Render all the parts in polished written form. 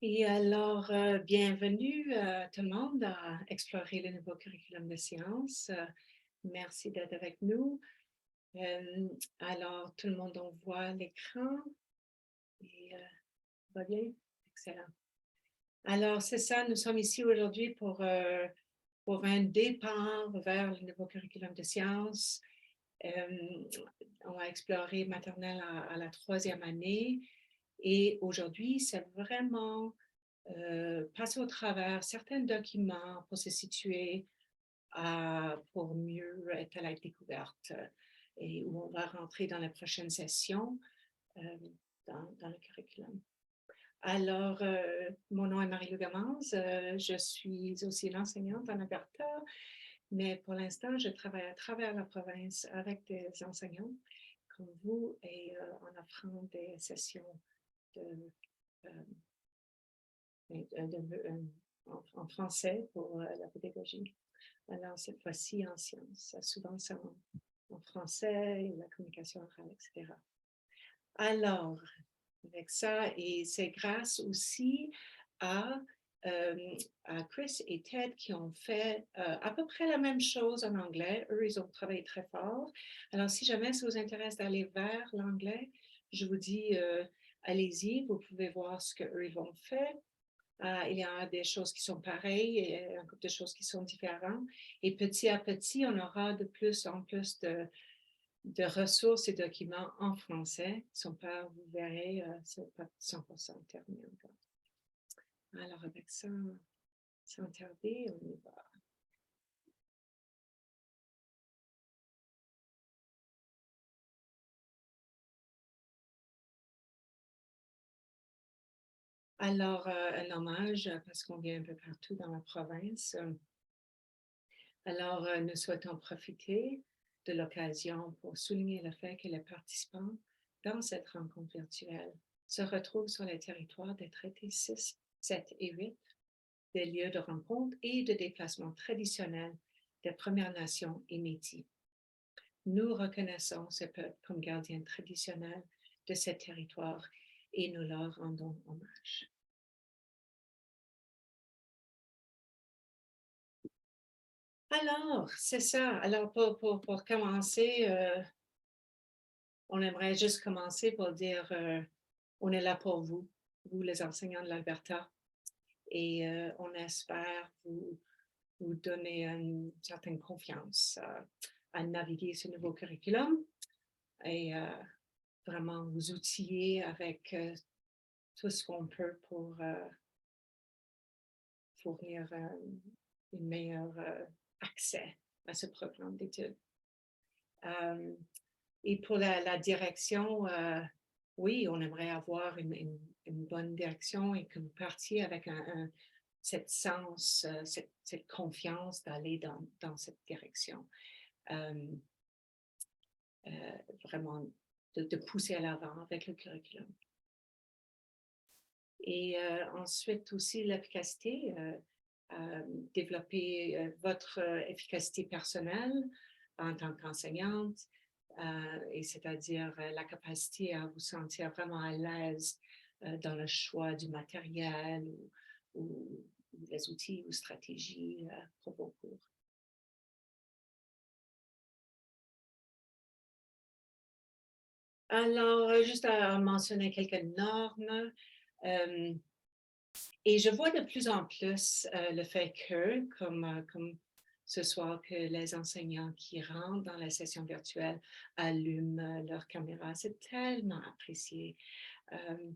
Et alors, bienvenue tout le monde à explorer le nouveau curriculum de sciences. Merci d'être avec nous. Alors, tout le monde on voit l'écran et va bien? Excellent. Alors, c'est ça, nous sommes ici aujourd'hui pour un départ vers le nouveau curriculum de sciences. On va explorer maternelle à la troisième année et aujourd'hui, c'est vraiment passer au travers certains documents pour se situer pour mieux être à la découverte et où on va rentrer dans la prochaine session euh, dans le curriculum. Alors, mon nom est Marie-Lou Gamance, je suis aussi l'enseignante en Alberta, mais pour l'instant, je travaille à travers la province avec des enseignants comme vous et en offrant des sessions de, euh, en français pour la pédagogie. Alors, cette fois-ci en sciences, souvent c'est en français, et la communication orale, etc. Alors, avec ça, et c'est grâce aussi à, euh, à Chris et Ted qui ont fait à peu près la même chose en anglais. Eux, ils ont travaillé très fort. Alors, si jamais ça vous intéresse d'aller vers l'anglais, je vous dis, allez-y, vous pouvez voir ce qu'eux, ils ont fait. Il y a des choses qui sont pareilles et un couple de choses qui sont différentes. Et petit à petit, on aura de plus en plus de ressources et documents en français. Sont pas, vous verrez, c'est pas 100% terminé encore. Alors, avec ça, sans tarder, on y va. Alors, un hommage, parce qu'on vient un peu partout dans la province. Alors, nous souhaitons profiter de l'occasion pour souligner le fait que les participants dans cette rencontre virtuelle se retrouvent sur les territoires des traités 6, 7 et 8, des lieux de rencontre et de déplacement traditionnels des Premières Nations et Métis. Nous reconnaissons ce peuple comme gardiens traditionnels de ces territoires et nous leur rendons hommage. Alors, c'est ça. Alors, pour commencer, on aimerait juste commencer pour dire on est là pour vous, vous les enseignants de l'Alberta, et on espère vous donner une certaine confiance à naviguer ce nouveau curriculum et vraiment vous outiller avec tout ce qu'on peut pour fournir un meilleur accès à ce programme d'études. Et pour la direction, oui, on aimerait avoir une bonne direction et que vous partiez avec cette sens, cette confiance d'aller dans cette direction. Euh, vraiment de pousser à l'avant avec le curriculum. Et ensuite aussi l'efficacité, développer votre efficacité personnelle en tant qu'enseignante, et c'est-à-dire la capacité à vous sentir vraiment à l'aise dans le choix du matériel ou des outils ou stratégies pour vos cours. Alors, juste à mentionner quelques normes. Euh, et je vois de plus en plus le fait que, comme ce soir, que les enseignants qui rentrent dans la session virtuelle allument leur caméra. C'est tellement apprécié. Euh,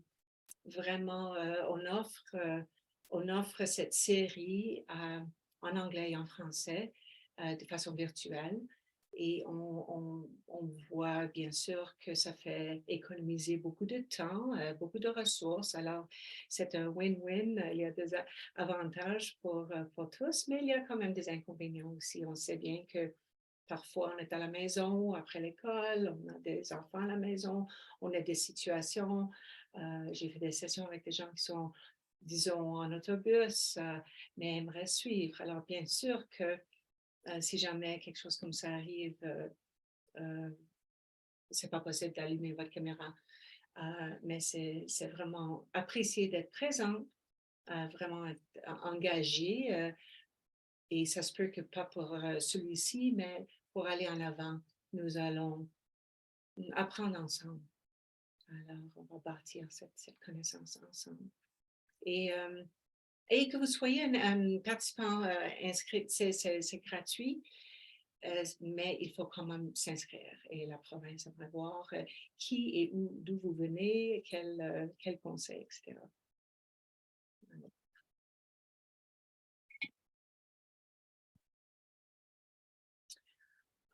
Vraiment, on offre cette série en anglais et en français de façon virtuelle. Et on voit bien sûr que ça fait économiser beaucoup de temps, beaucoup de ressources. Alors, c'est un win-win. Il y a des avantages pour tous, mais il y a quand même des inconvénients aussi. On sait bien que parfois, on est à la maison après l'école, on a des enfants à la maison, on a des situations. J'ai fait des sessions avec des gens qui sont, disons, en autobus, mais aimeraient suivre. Alors, bien sûr que si jamais quelque chose comme ça arrive, euh, c'est pas possible d'allumer votre caméra. Mais c'est vraiment apprécié d'être présent vraiment engagé. Et ça se peut que pas pour celui-ci, mais pour aller en avant, nous allons apprendre ensemble. Alors, on va bâtir cette connaissance ensemble. Et que vous soyez un participant inscrit, c'est gratuit, mais il faut quand même s'inscrire. Et la province va voir qui et d'où vous venez, quel conseil, etc.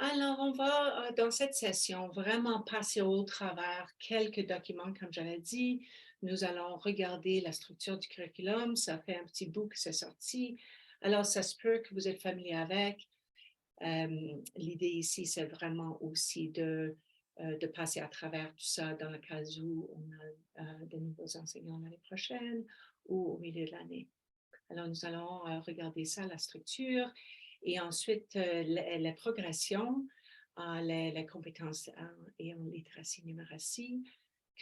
Alors, on va, dans cette session, vraiment passer au travers quelques documents, comme j'avais dit. Nous allons regarder la structure du curriculum. Ça fait un petit bout que c'est sorti. Alors, ça se peut que vous êtes familier avec. L'idée ici, c'est vraiment aussi de passer à travers tout ça dans le cas où on a de nouveaux enseignants l'année prochaine ou au milieu de l'année. Alors, nous allons regarder ça, la structure, et ensuite les progressions, les compétences et en littératie numératie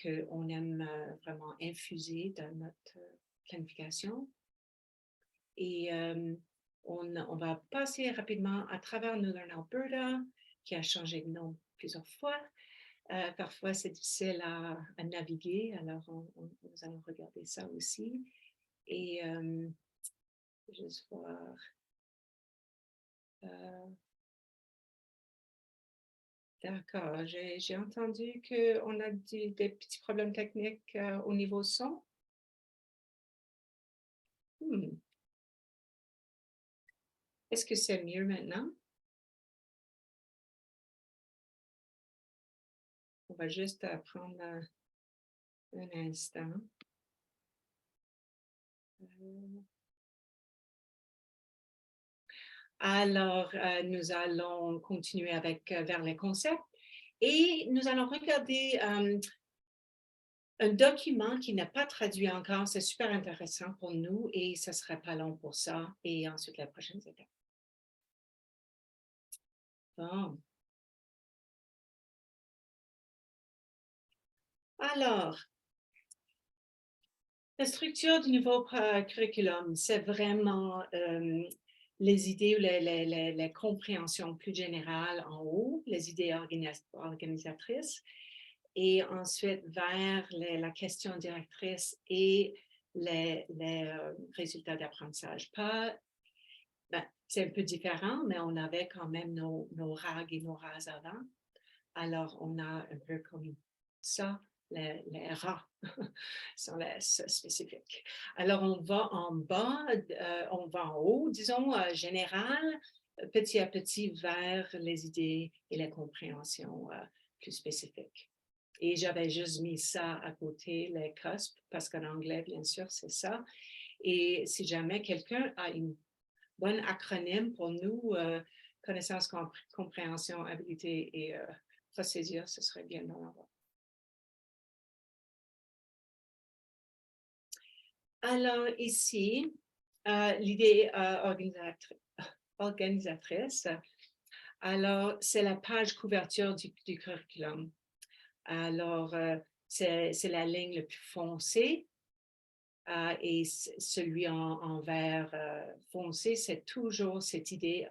qu'on aime vraiment infuser dans notre planification. Et on va passer rapidement à travers Northern Alberta, qui a changé de nom plusieurs fois. Parfois, c'est difficile à naviguer, alors nous allons regarder ça aussi. Et juste voir. D'accord, j'ai entendu qu'on a des petits problèmes techniques au niveau son. Hmm. Est-ce que c'est mieux maintenant? On va juste prendre un instant. Alors, nous allons continuer vers les concepts et nous allons regarder un document qui n'est pas traduit encore. C'est super intéressant pour nous et ce ne sera pas long pour ça. Et ensuite, la prochaine étape. Bon. Alors, la structure du nouveau curriculum, c'est vraiment les idées ou les compréhensions plus générales en haut, les idées organisatrices, et ensuite vers la question directrice et les résultats d'apprentissage. C'est un peu différent, mais on avait quand même nos RAG et nos RAS avant. Alors, on a un peu comme ça, les rats sont spécifiques. Alors, on va en bas, on va en haut, disons, général, petit à petit vers les idées et les compréhensions plus spécifiques. Et j'avais juste mis ça à côté, les CUSP, parce qu'en anglais, bien sûr, c'est ça. Et si jamais quelqu'un a une bonne acronyme pour nous, connaissance, compréhension, habilité et procédure, ce serait bien d'en avoir. Alors ici, l'idée organisatrice, alors c'est la page couverture du curriculum. Alors, c'est la ligne la plus foncée et celui en vert foncé, c'est toujours cette idée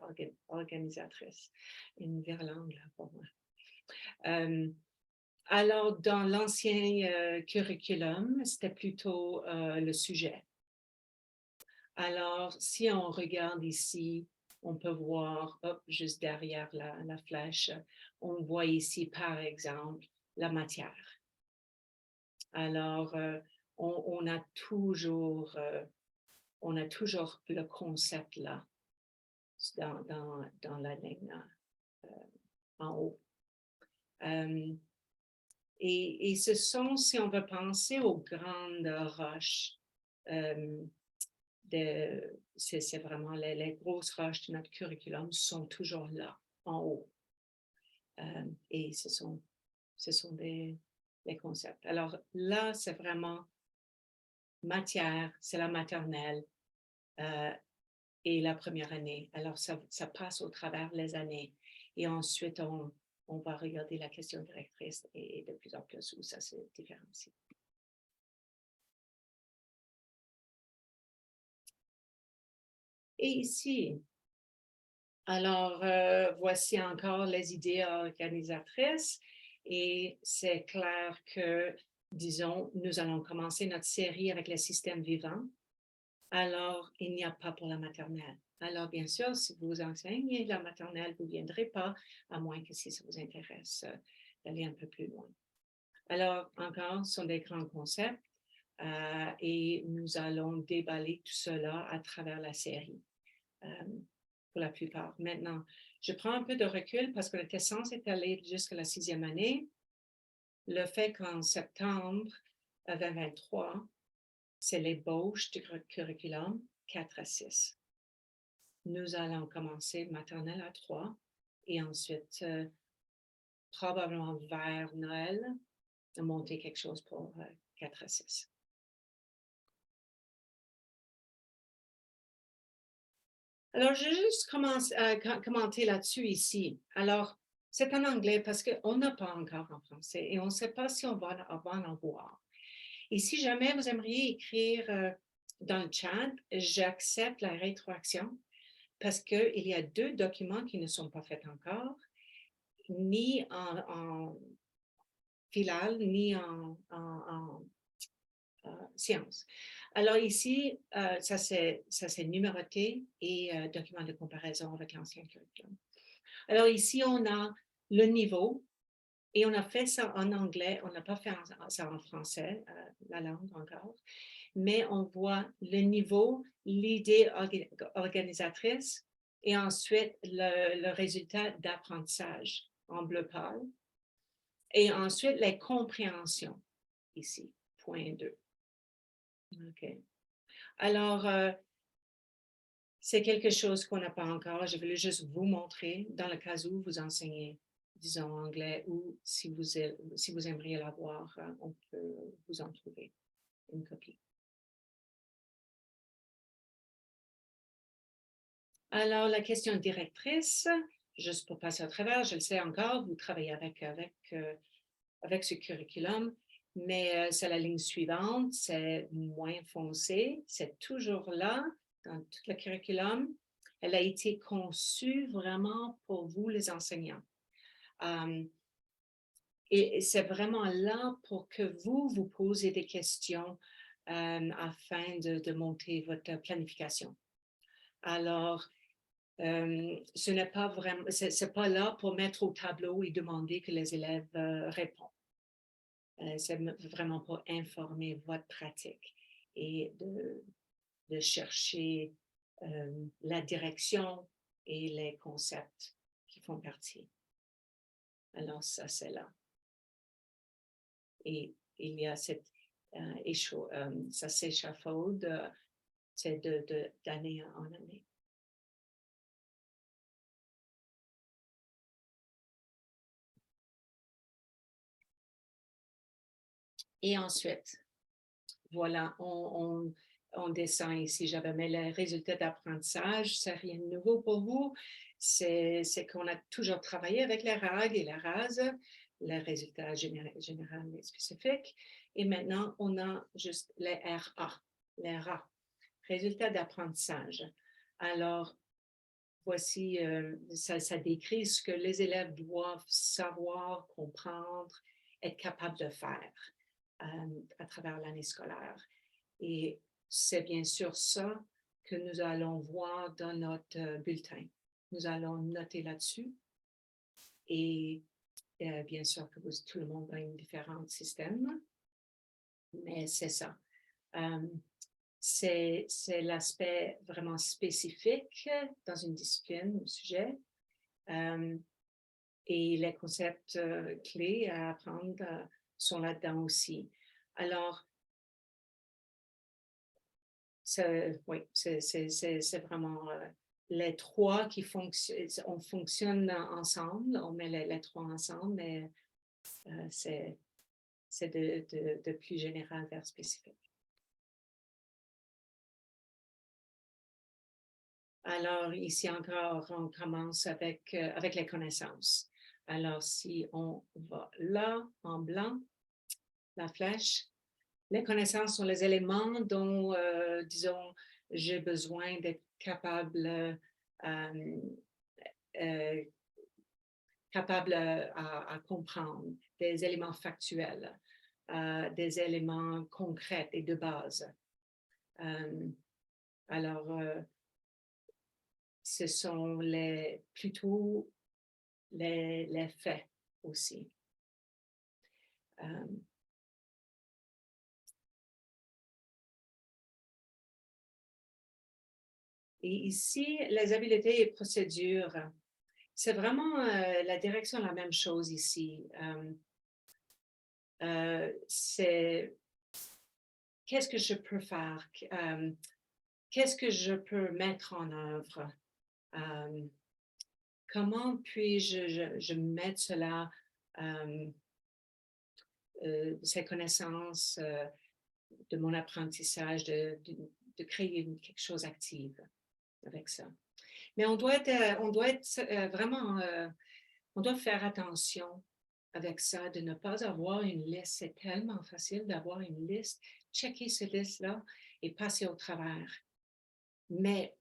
organisatrice. Une virlangue là pour moi. Alors, dans l'ancien curriculum, c'était plutôt le sujet. Alors, si on regarde ici, on peut voir, juste derrière la flèche, on voit ici, par exemple, la matière. Alors, on a toujours le concept là, dans la ligne en haut. Et ce sont, si on veut penser aux grandes roches, c'est vraiment les grosses roches de notre curriculum sont toujours là, en haut. Et ce sont des concepts. Alors là, c'est vraiment matière, c'est la maternelle et la première année. Alors ça passe au travers les années. Et ensuite, on va regarder la question directrice et de plus en plus où ça se différencie. Et ici, alors, voici encore les idées organisatrices et c'est clair que, disons, nous allons commencer notre série avec le système vivant. Alors, il n'y a pas pour la maternelle. Alors, bien sûr, si vous enseignez la maternelle, vous ne viendrez pas, à moins que si ça vous intéresse d'aller un peu plus loin. Alors, encore, ce sont des grands concepts et nous allons déballer tout cela à travers la série. Pour la plupart. Maintenant, je prends un peu de recul parce que le TESSANS est allé jusqu'à la 6e année. Le fait qu'en septembre 2023, c'est l'ébauche du curriculum 4 à 6. Nous allons commencer maternelle à 3 et ensuite, probablement vers Noël, monter quelque chose pour 4 à 6. Alors, je vais juste commenter là-dessus ici. Alors, c'est en anglais parce qu'on n'a pas encore en français et on ne sait pas si on va en avoir. Et si jamais vous aimeriez écrire dans le chat, j'accepte la rétroaction parce qu'il y a 2 documents qui ne sont pas faits encore, ni en filal, ni en sciences. Alors ici, ça c'est numéroté et document de comparaison avec l'ancien curriculum. Alors ici, on a le niveau et on a fait ça en anglais, on n'a pas fait ça en français, la langue encore, mais on voit le niveau, l'idée organisatrice et ensuite le résultat d'apprentissage en bleu pâle et ensuite les compréhensions ici, point 2. OK. Alors, c'est quelque chose qu'on n'a pas encore. Je voulais juste vous montrer dans le cas où vous enseignez, disons, anglais ou si vous aimeriez l'avoir, on peut vous en trouver une copie. Alors, la question directrice, juste pour passer au travers, je le sais encore, vous travaillez avec ce curriculum, mais c'est la ligne suivante, c'est moins foncé, c'est toujours là dans tout le curriculum. Elle a été conçue vraiment pour vous, les enseignants. Et c'est vraiment là pour que vous posez des questions afin de monter votre planification. Alors, ce n'est pas vraiment, c'est pas là pour mettre au tableau et demander que les élèves répondent. C'est vraiment pour informer votre pratique et de chercher la direction et les concepts qui font partie. Alors, ça, c'est là. Et il y a cette ça s'échafaude c'est d'année en année. Et ensuite, voilà, on descend ici. J'avais mis les résultats d'apprentissage. C'est rien de nouveau pour vous. C'est qu'on a toujours travaillé avec les RAG et la RAS, les résultats général et spécifiques. Et maintenant, on a juste les RA, résultats d'apprentissage. Alors, voici, ça décrit ce que les élèves doivent savoir, comprendre, être capables de faire à travers l'année scolaire. Et c'est bien sûr ça que nous allons voir dans notre bulletin. Nous allons noter là-dessus. Et bien sûr que tout le monde a un différent système, mais c'est ça. C'est l'aspect vraiment spécifique dans une discipline ou sujet. Et les concepts clés à apprendre sont là-dedans aussi. Alors, oui, c'est vraiment les 3 qui fonctionnent, on fonctionne ensemble, on met les 3 ensemble, mais c'est de plus général vers spécifique. Alors, ici encore, on commence avec les connaissances. Alors, si on va là, en blanc, la flèche, les connaissances sont les éléments dont, disons, j'ai besoin d'être capable à comprendre des éléments factuels, des éléments concrets et de base. Alors, ce sont plutôt les faits aussi. Et ici, les habiletés et procédures, c'est vraiment la direction, la même chose ici. C'est qu'est-ce que je peux faire? Qu'est-ce que je peux mettre en œuvre? Comment puis-je mettre cela, ces connaissances de mon apprentissage, de créer quelque chose d'active avec ça. Mais on doit être vraiment, on doit faire attention avec ça, de ne pas avoir une liste. C'est tellement facile d'avoir une liste, checker cette liste-là et passer au travers. Mais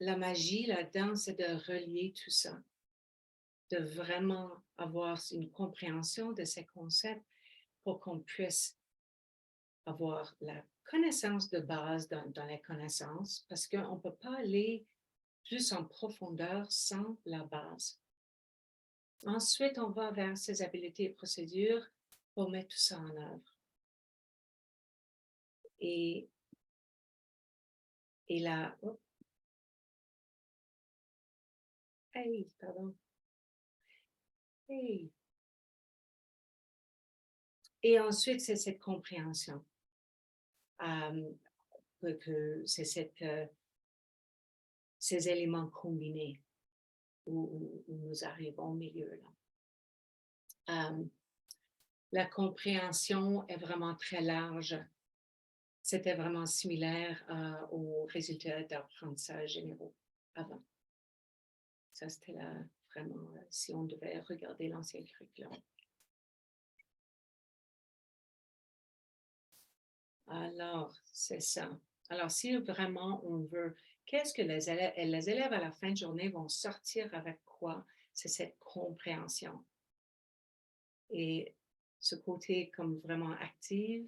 la magie là-dedans, c'est de relier tout ça, de vraiment avoir une compréhension de ces concepts pour qu'on puisse avoir la connaissance de base dans les connaissances, parce qu'on ne peut pas aller plus en profondeur sans la base. Ensuite, on va vers ces habiletés et procédures pour mettre tout ça en œuvre. Et là, oh. Hey, pardon. Hey. Et ensuite, c'est cette compréhension. Que c'est ces éléments combinés où nous arrivons au milieu. Là. La compréhension est vraiment très large. C'était vraiment similaire aux résultats d'apprentissage généraux avant. Ça, c'était vraiment, si on devait regarder l'ancien curriculum. Alors, c'est ça. Alors, si vraiment on veut, qu'est-ce que les élèves à la fin de journée vont sortir avec quoi? C'est cette compréhension. Et ce côté comme vraiment actif,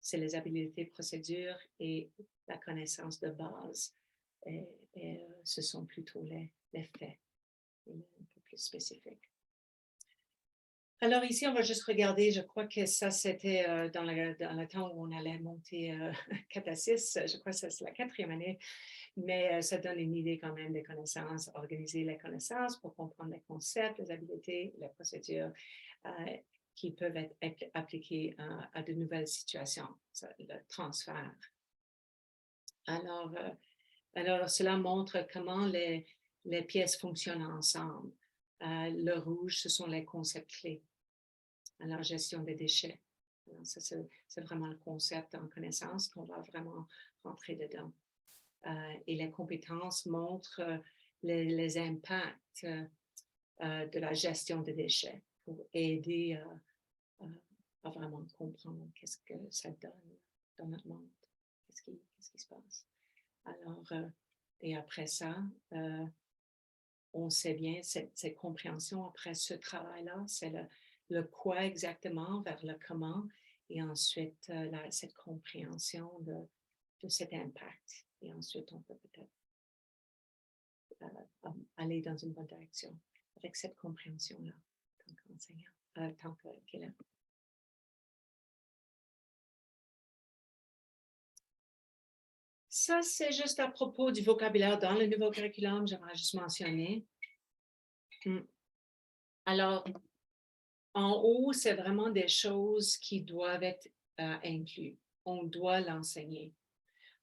c'est les habiletés, procédures et la connaissance de base. Et ce sont plutôt les faits, un peu plus spécifiques. Alors ici, on va juste regarder, je crois que ça, c'était dans le temps où on allait monter 4 à 6, je crois que c'est la 4e année, mais ça donne une idée quand même des connaissances, organiser les connaissances pour comprendre les concepts, les habiletés, les procédures qui peuvent être appliquées à de nouvelles situations, le transfert. Alors, cela montre comment les pièces fonctionnent ensemble. Le rouge, ce sont les concepts clés. Alors, gestion des déchets. Alors, ça, c'est vraiment le concept en connaissance qu'on va vraiment rentrer dedans. Et les compétences montrent les impacts de la gestion des déchets pour aider à vraiment comprendre qu'est-ce que ça donne dans notre monde, qu'est-ce qui se passe. Alors, et après ça, on sait bien, cette compréhension après ce travail-là, c'est le quoi exactement vers le comment, et ensuite cette compréhension de cet impact. Et ensuite, on peut peut-être aller dans une bonne direction avec cette compréhension-là, tant qu'enseignant, tant qu'élève. Ça, c'est juste à propos du vocabulaire dans le nouveau curriculum, j'aimerais juste mentionner. Alors, en haut, c'est vraiment des choses qui doivent être incluses. On doit l'enseigner.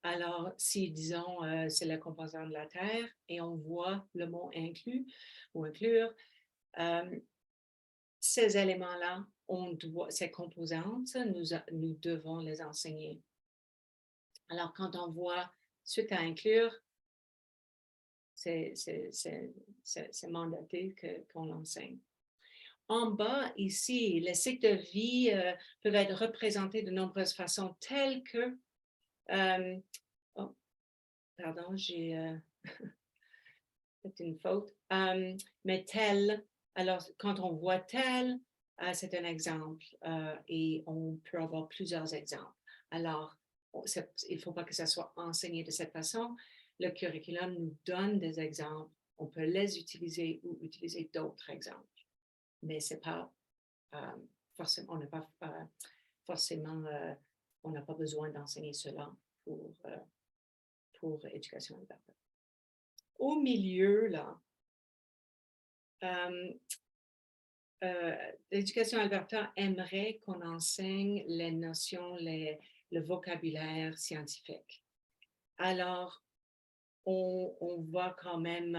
Alors, si, disons, c'est la composante de la Terre et on voit le mot inclus ou inclure, ces éléments-là, ces composantes, nous devons les enseigner. Alors, quand on voit suite à inclure, c'est mandaté qu'on l'enseigne. En bas, ici, les cycles de vie peuvent être représentés de nombreuses façons, telles que pardon, j'ai fait une faute. Mais tel, alors quand on voit tel, c'est un exemple et on peut avoir plusieurs exemples. Alors, il ne faut pas que ça soit enseigné de cette façon. Le curriculum nous donne des exemples. On peut les utiliser ou utiliser d'autres exemples. Mais c'est pas forcément, on n'a pas forcément, on n'a pas besoin d'enseigner cela pour éducation Alberta. Au milieu, là, l'éducation Alberta aimerait qu'on enseigne les notions, le vocabulaire scientifique. Alors, on va quand même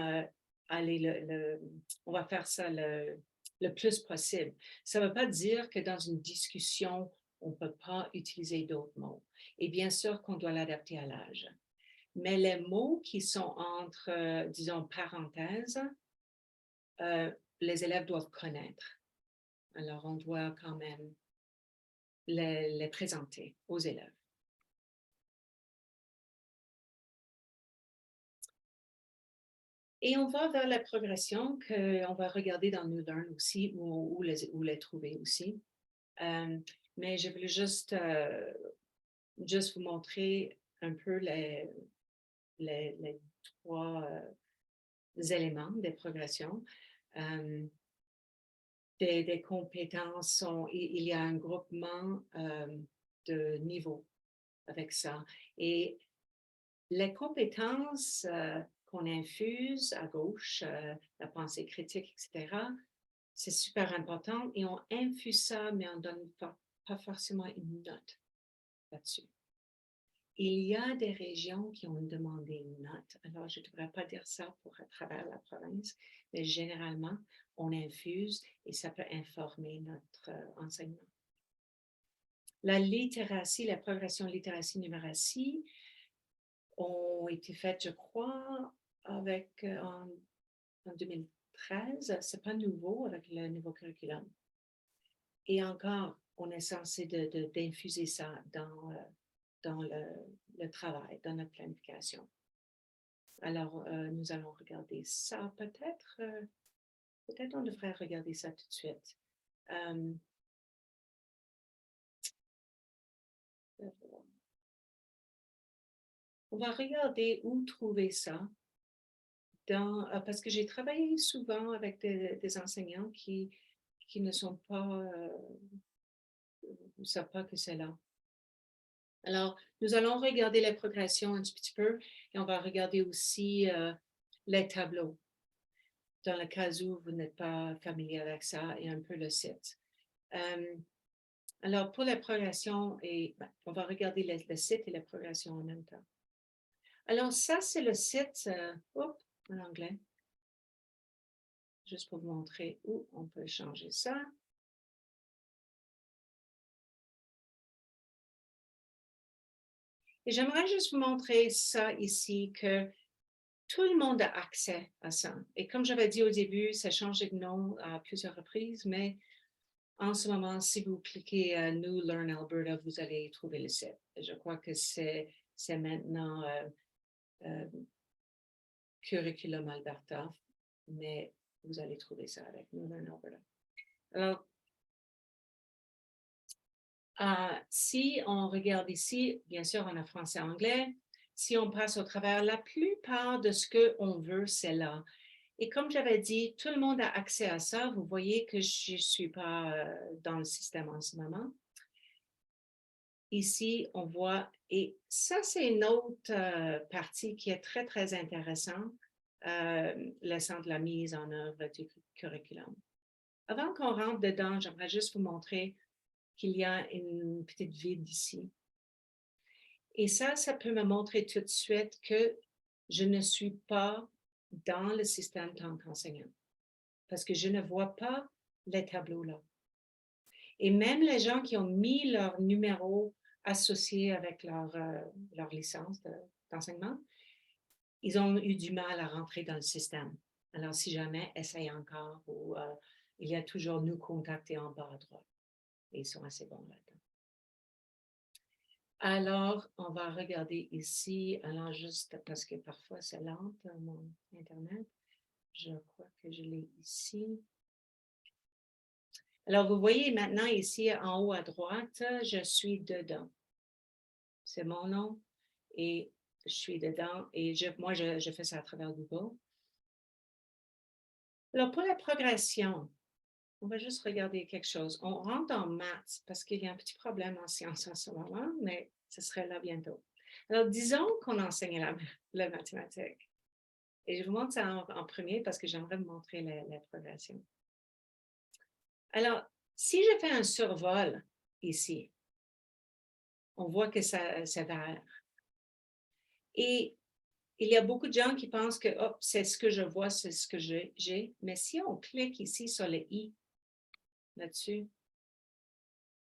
aller on va faire ça le plus possible. Ça ne veut pas dire que dans une discussion, on ne peut pas utiliser d'autres mots. Et bien sûr qu'on doit l'adapter à l'âge. Mais les mots qui sont entre, disons, parenthèses, les élèves doivent connaître. Alors, on doit quand même les présenter aux élèves. Et on va vers la progression qu'on va regarder dans New Learn aussi, où les trouver aussi. Mais je voulais juste vous montrer un peu les trois éléments des progressions. Des compétences, il y a un groupement de niveaux avec ça. Et les compétences qu'on infuse à gauche, la pensée critique, etc., c'est super important et on infuse ça, mais on ne donne pas forcément une note là-dessus. Il y a des régions qui ont demandé une note, alors je ne devrais pas dire ça pour à travers la province, mais généralement, on infuse et ça peut informer notre enseignement. La littératie, la progression littératie-numératie ont été faites, je crois, avec, en 2013. Ce n'est pas nouveau avec le nouveau curriculum. Et encore, on est censé d'infuser ça dans le travail, dans notre planification. Alors, nous allons regarder ça peut-être. Peut-être on devrait regarder ça tout de suite. On va regarder où trouver ça. Parce que j'ai travaillé souvent avec des enseignants qui ne sont pas, ne savent pas que c'est là. Alors, nous allons regarder la progression un petit peu et on va regarder aussi les tableaux, dans le cas où vous n'êtes pas familier avec ça, et un peu le site. Alors, pour la progression, on va regarder le site et la progression en même temps. Alors, ça, c'est le site en anglais. Juste pour vous montrer où on peut changer ça. Et j'aimerais juste vous montrer ça ici, que tout le monde a accès à ça. Et comme j'avais dit au début, ça a changé de nom à plusieurs reprises, mais en ce moment, si vous cliquez New Learn Alberta, vous allez trouver le site. Je crois que c'est maintenant Curriculum Alberta, mais vous allez trouver ça avec New Learn Alberta. Alors, si on regarde ici, bien sûr, on a français-anglais. Si on passe au travers, la plupart de ce qu'on veut, c'est là. Et comme j'avais dit, tout le monde a accès à ça. Vous voyez que je ne suis pas dans le système en ce moment. Ici, on voit, et ça, c'est une autre partie qui est très, très intéressante, le centre de la mise en œuvre du curriculum. Avant qu'on rentre dedans, j'aimerais juste vous montrer qu'il y a une petite vide ici. Et ça peut me montrer tout de suite que je ne suis pas dans le système tant qu'enseignant, parce que je ne vois pas les tableaux là. Et même les gens qui ont mis leur numéro associé avec leur licence d'enseignement, ils ont eu du mal à rentrer dans le système. Alors, si jamais, essaye encore, ou il y a toujours nous contacter en bas à droite. Et ils sont assez bons là-dedans. Alors, on va regarder ici, alors juste parce que parfois c'est lent, mon Internet. Je crois que je l'ai ici. Alors, vous voyez maintenant ici en haut à droite, je suis dedans. C'est mon nom et je suis dedans et moi, je fais ça à travers Google. Alors, pour la progression, on va juste regarder quelque chose. On rentre dans maths parce qu'il y a un petit problème en sciences en ce moment, mais ce serait là bientôt. Alors, disons qu'on enseigne la mathématique. Et je vous montre ça en premier parce que j'aimerais vous montrer la progression. Alors, si je fais un survol ici, on voit que ça vert. Et il y a beaucoup de gens qui pensent que oh, c'est ce que je vois, c'est ce que j'ai. Mais si on clique ici sur le i là-dessus,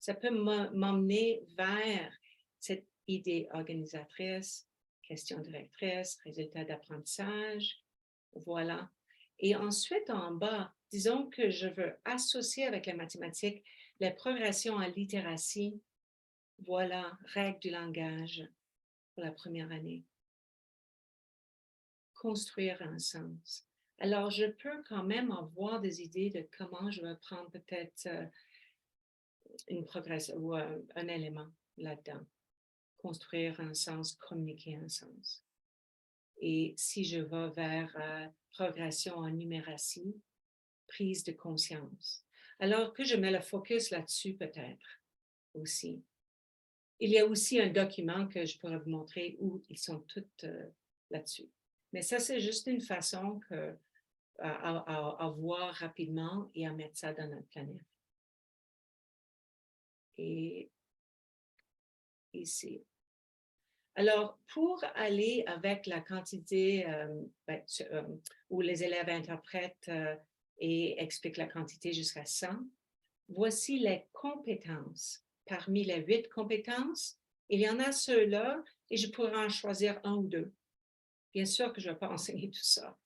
ça peut m'emmener vers cette idée organisatrice, question directrice, résultat d'apprentissage, voilà. Et ensuite, en bas, disons que je veux associer avec la mathématique la progression en littératie, voilà, règle du langage pour la première année. Construire un sens. Alors, je peux quand même avoir des idées de comment je vais prendre peut-être une progression ou un élément là-dedans. Construire un sens, communiquer un sens. Et si je vais vers progression en numératie, prise de conscience. Alors que je mets le focus là-dessus peut-être aussi. Il y a aussi un document que je pourrais vous montrer où ils sont tous là-dessus. Mais ça, c'est juste une façon à voir rapidement et à mettre ça dans notre planète. Et ici. Alors, pour aller avec la quantité où les élèves interprètent et expliquent la quantité jusqu'à 100, voici les compétences. Parmi les 8 compétences, il y en a ceux-là et je pourrais en choisir un ou deux. Bien sûr que je ne vais pas enseigner tout ça,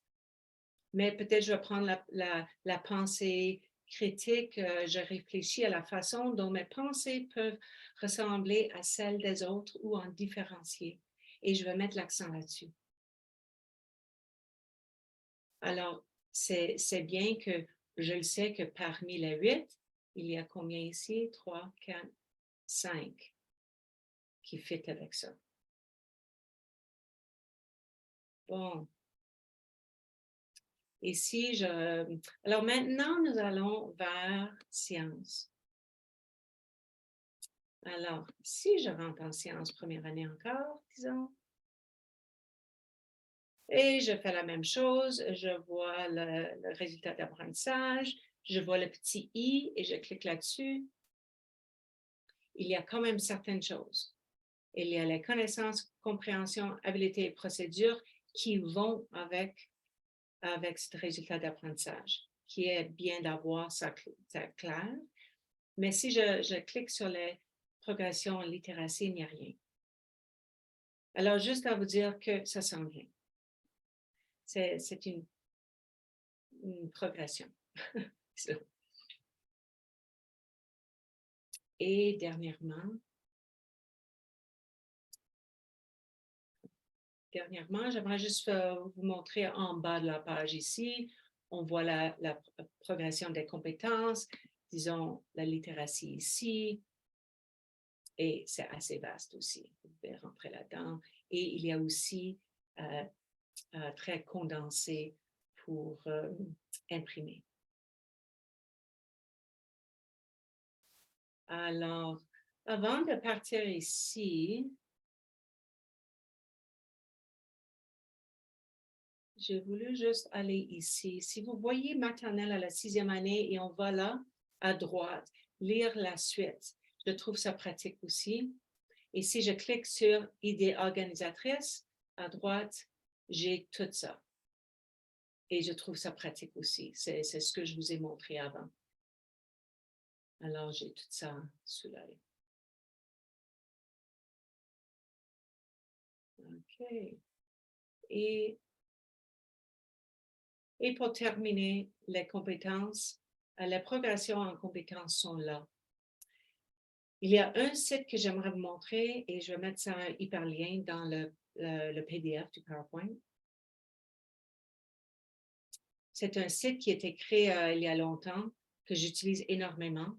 mais peut-être je vais prendre la pensée critique, je réfléchis à la façon dont mes pensées peuvent ressembler à celles des autres ou en différencier. Et je vais mettre l'accent là-dessus. Alors, c'est bien que je le sais que parmi les 8, il y a combien ici? 3, 4, 5 qui fit avec ça. Bon. Ici, alors maintenant, nous allons vers sciences. Alors, si je rentre en sciences première année encore, disons, et je fais la même chose, je vois le résultat d'apprentissage, je vois le petit i et je clique là-dessus, il y a quand même certaines choses. Il y a les connaissances, compréhension, habileté et procédures qui vont avec ce résultat d'apprentissage, qui est bien d'avoir ça clair. Mais si je clique sur les progressions en littératie, il n'y a rien. Alors, juste à vous dire que ça s'en vient. C'est une progression. Et dernièrement, j'aimerais juste vous montrer en bas de la page ici, on voit la progression des compétences, disons la littératie ici, et c'est assez vaste aussi, vous pouvez rentrer là-dedans. Et il y a aussi très condensé pour imprimer. Alors, avant de partir ici, j'ai voulu juste aller ici. Si vous voyez maternelle à la 6e année et on va là, à droite, lire la suite, je trouve ça pratique aussi. Et si je clique sur idée organisatrice, à droite, j'ai tout ça. Et je trouve ça pratique aussi. C'est ce que je vous ai montré avant. Alors, j'ai tout ça sous l'œil. OK. Et pour terminer, les compétences, les progressions en compétences sont là. Il y a un site que j'aimerais vous montrer et je vais mettre ça un hyperlien dans le PDF du PowerPoint. C'est un site qui a été créé il y a longtemps, que j'utilise énormément.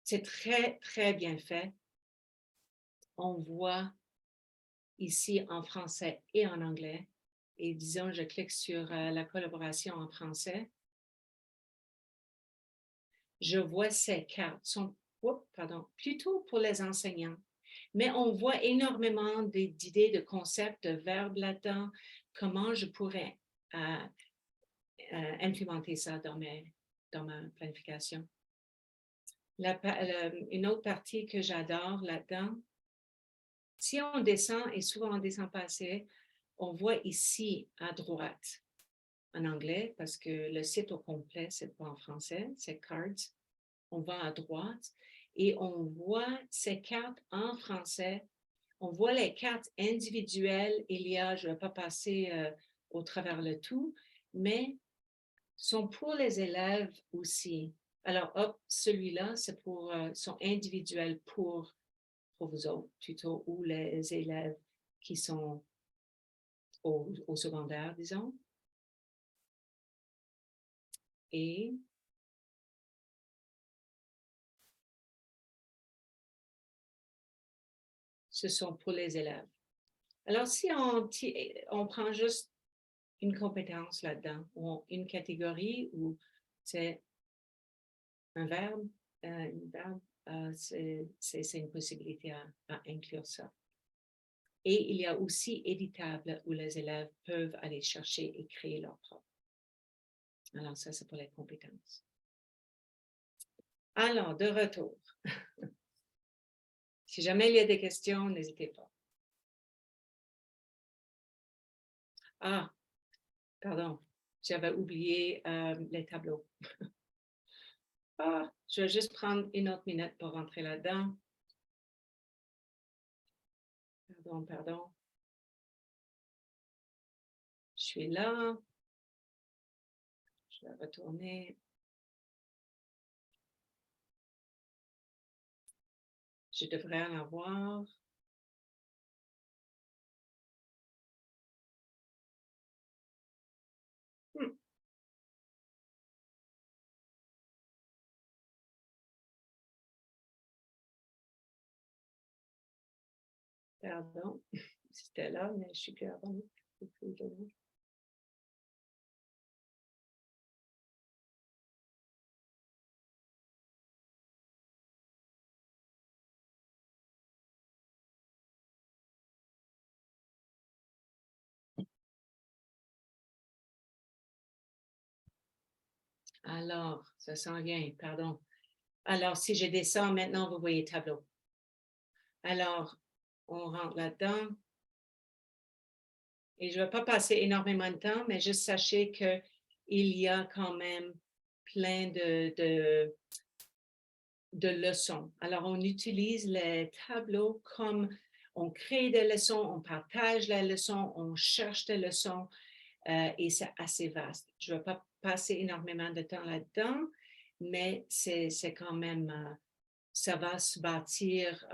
C'est très, très bien fait. On voit ici en français et en anglais. Et disons, je clique sur la collaboration en français. Je vois ces cartes sont plutôt pour les enseignants. Mais on voit énormément d'idées, de concepts, de verbes là-dedans, comment je pourrais implémenter ça dans ma planification. Une autre partie que j'adore là-dedans, si on descend, et souvent on descend pas assez, on voit ici à droite, en anglais, parce que le site au complet, c'est pas en français, c'est Cards. On va à droite et on voit ces cartes en français. On voit les cartes individuelles. Il y a, je ne vais pas passer au travers le tout, mais sont pour les élèves aussi. Alors, hop, celui-là, c'est sont individuels pour vous autres, plutôt, ou les élèves qui sont au secondaire, disons. Et ce sont pour les élèves. Alors, si on prend juste une compétence là-dedans, ou une catégorie, ou c'est un verbe, c'est une possibilité à inclure ça. Et il y a aussi éditable où les élèves peuvent aller chercher et créer leur propre. Alors, ça, c'est pour les compétences. Alors, de retour. Si jamais il y a des questions, n'hésitez pas. Ah, pardon, j'avais oublié les tableaux. Je vais juste prendre une autre minute pour rentrer là-dedans. Pardon. Je suis là. Je vais retourner. Je devrais en avoir. Pardon, c'était là, mais je suis plus avant. Alors, ça s'en vient, pardon. Alors, si je descends maintenant, vous voyez tableau. Alors, on rentre là-dedans. Et je ne vais pas passer énormément de temps, mais juste sachez qu'il y a quand même plein de leçons. Alors, on utilise les tableaux comme on crée des leçons, on partage les leçons, on cherche des leçons et c'est assez vaste. Je ne vais pas passer énormément de temps là-dedans, mais c'est quand même, ça va se bâtir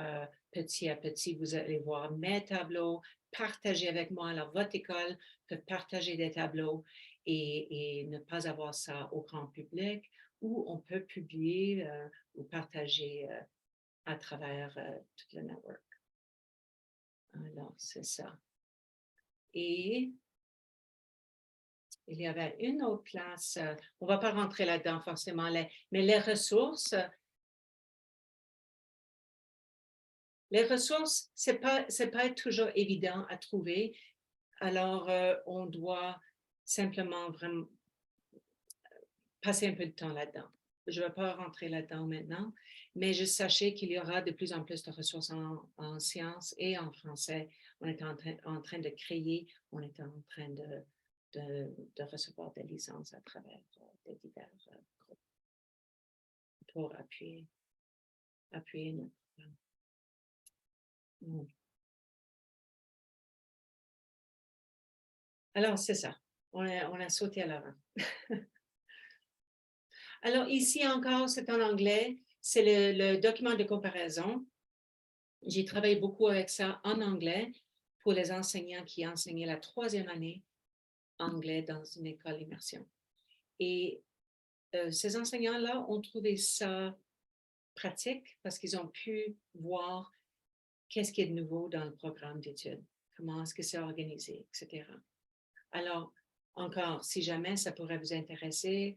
petit à petit. Vous allez voir mes tableaux, partager avec moi. Alors, votre école peut partager des tableaux et ne pas avoir ça au grand public, ou on peut publier ou partager à travers tout le network. Alors, c'est ça. Et il y avait une autre place, on ne va pas rentrer là-dedans forcément, mais les ressources, c'est pas toujours évident à trouver. Alors, on doit simplement vraiment passer un peu de temps là-dedans. Je ne vais pas rentrer là-dedans maintenant, mais juste sachez qu'il y aura de plus en plus de ressources en sciences et en français. On est en train de créer, on est en train de recevoir des licences à travers des divers groupes pour appuyer notre programme. Alors, c'est ça. On a sauté à l'avant. Alors, ici encore, c'est en anglais. c'est le document de comparaison. J'ai travaillé beaucoup avec ça en anglais pour les enseignants qui enseignaient la 3e année anglais dans une école immersion. Et ces enseignants-là ont trouvé ça pratique parce qu'ils ont pu voir qu'est-ce qui est de nouveau dans le programme d'études, comment est-ce que c'est organisé, etc. Alors, encore, si jamais ça pourrait vous intéresser,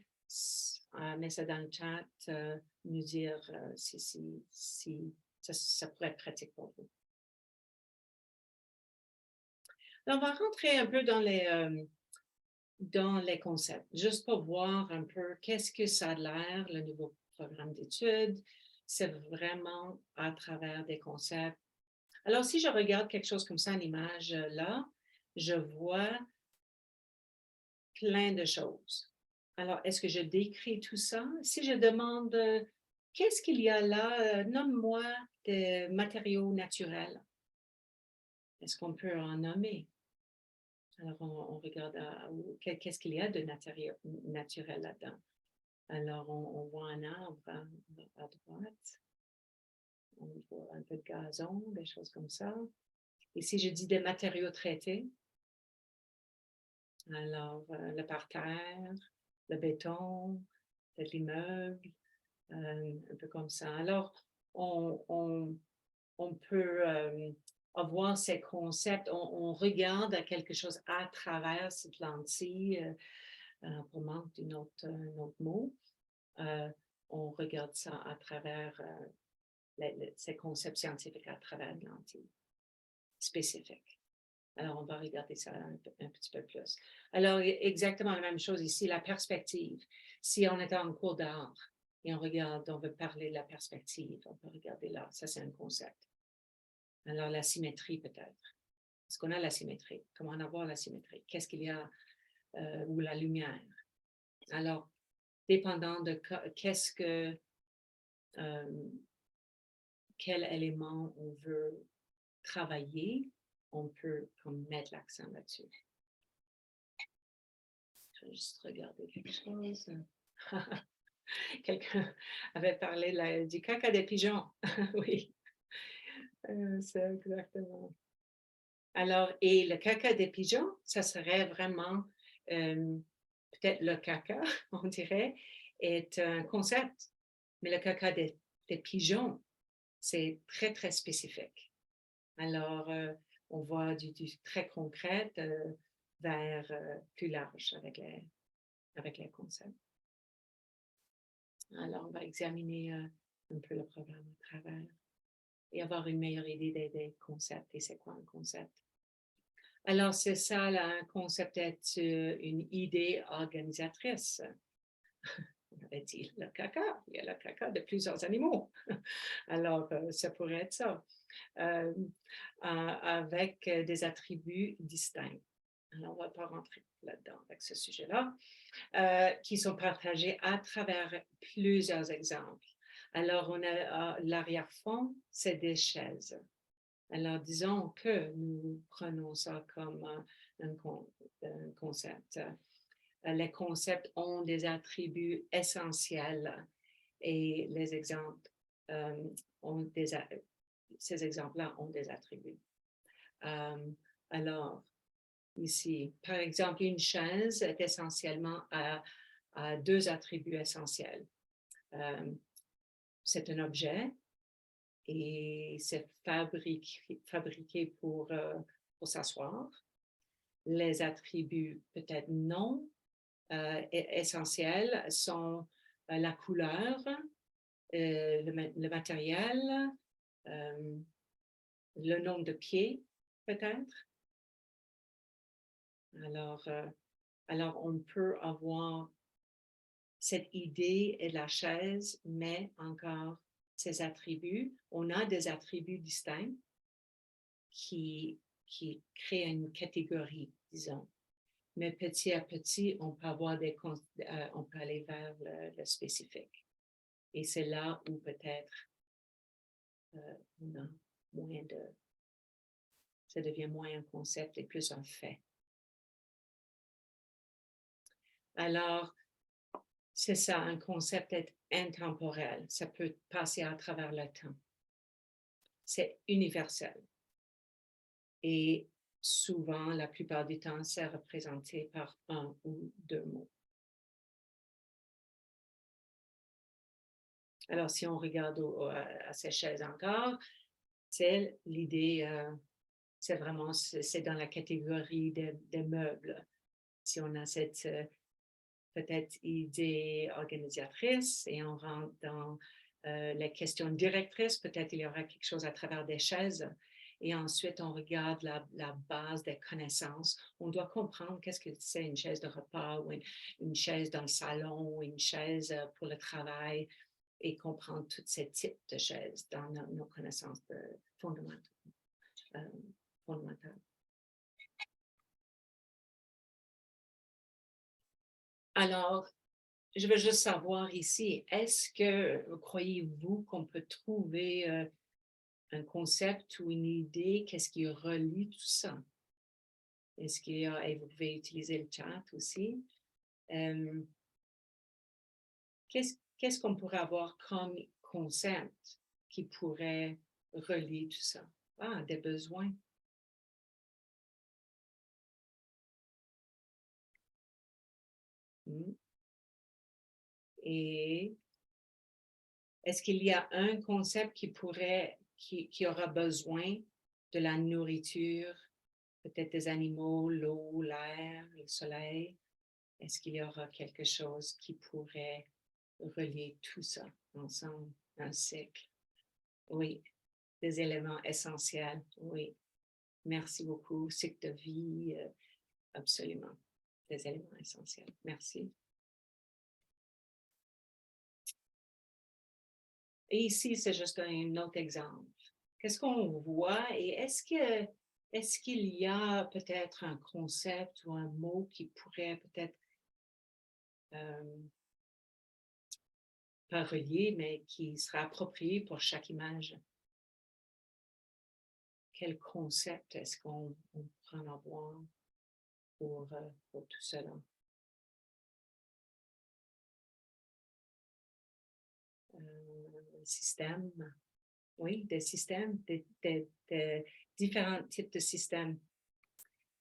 mettez ça dans le chat, nous dire si ça pourrait être pratique pour vous. Alors, on va rentrer un peu dans les concepts, juste pour voir un peu qu'est-ce que ça a l'air, le nouveau programme d'études. C'est vraiment à travers des concepts. Alors, si je regarde quelque chose comme ça en image là, je vois plein de choses. Alors, est-ce que je décris tout ça? Si je demande qu'est-ce qu'il y a là, nomme-moi des matériaux naturels. Est-ce qu'on peut en nommer? Alors, on regarde qu'est-ce qu'il y a de naturel là-dedans. Alors, on voit un arbre à droite. On voit un peu de gazon, des choses comme ça. Et si je dis des matériaux traités, alors le parterre, le béton, peut-être l'immeuble, un peu comme ça. Alors, on peut avoir ces concepts, on regarde à quelque chose à travers cette lentille, pour manque d'un autre mot. On regarde ça à travers ces concepts scientifiques à travers une lentille spécifique. Alors, on va regarder ça un petit peu plus. Alors, exactement la même chose ici, la perspective. Si on est en cours d'art et on regarde, on veut parler de la perspective, on peut regarder là, ça c'est un concept. Alors, la symétrie peut-être. Est-ce qu'on a la symétrie? Comment avoir la symétrie? Qu'est-ce qu'il y a, ou la lumière? Alors, dépendant de quel élément on veut travailler, on peut comme mettre l'accent là-dessus. Je vais juste regarder quelque chose. Quelqu'un avait parlé du caca des pigeons. Oui, c'est exactement. Alors, et le caca des pigeons, ça serait vraiment, peut-être le caca, on dirait, est un concept. Mais le caca des pigeons, c'est très, très spécifique. Alors, on voit du très concret vers plus large avec les concepts. Alors, on va examiner un peu le programme à travers et avoir une meilleure idée des concepts. Et c'est quoi un concept? Alors, c'est ça, là, un concept est une idée organisatrice. On avait dit le caca, il y a le caca de plusieurs animaux. Alors, ça pourrait être ça, avec des attributs distincts. Alors, on ne va pas rentrer là-dedans avec ce sujet-là, qui sont partagés à travers plusieurs exemples. Alors, on a l'arrière-fond, c'est des chaises. Alors, disons que nous prenons ça comme un concept. Les concepts ont des attributs essentiels et les exemples ces exemples-là ont des attributs. Alors, ici, par exemple, une chaise est essentiellement à 2 attributs essentiels. C'est un objet et c'est fabriqué pour s'asseoir. Les attributs peut-être non essentiels sont la couleur, le matériel, le nombre de pieds peut-être. Alors, on peut avoir cette idée de la chaise, mais encore ses attributs. On a des attributs distincts qui créent une catégorie, disons. Mais petit à petit, on peut on peut aller vers le spécifique. Et c'est là où peut-être on a moins ça devient moins un concept et plus un fait. Alors, C'est ça, un concept est intemporel. Ça peut passer à travers le temps. C'est universel. Et souvent, la plupart du temps, c'est représenté par un ou deux mots. Alors, si on regarde à ces chaises encore, c'est l'idée, c'est vraiment, c'est dans la catégorie des meubles. Si on a cette peut-être idée organisatrice et on rentre dans les questions directrices, peut-être il y aura quelque chose à travers des chaises. Et ensuite, on regarde la base des connaissances. On doit comprendre qu'est-ce que c'est une chaise de repas ou une chaise dans le salon ou une chaise pour le travail et comprendre tous ces types de chaises dans nos connaissances fondamentales. fondamentales. Alors, je veux juste savoir ici, est-ce que croyez-vous qu'on peut trouver un concept ou une idée, qu'est-ce qui relie tout ça? Est-ce qu'il y a, et vous pouvez utiliser le chat aussi, euh, qu'est-ce qu'on pourrait avoir comme concept qui pourrait relier tout ça? Ah, des besoins. Et est-ce qu'il y a un concept qui aura besoin de la nourriture, peut-être des animaux, l'eau, l'air, le soleil? Est-ce qu'il y aura quelque chose qui pourrait relier tout ça ensemble, un cycle? Oui, des éléments essentiels, oui. Merci beaucoup. Cycle de vie, absolument. Des éléments essentiels. Merci. Et ici, c'est juste un autre exemple. Qu'est-ce qu'on voit et est-ce qu'il y a peut-être un concept ou un mot qui pourrait peut-être pas relié, mais qui sera approprié pour chaque image? Quel concept est-ce qu'on pourra en avoir pour tout cela? Système, oui, des systèmes, des différents types de systèmes.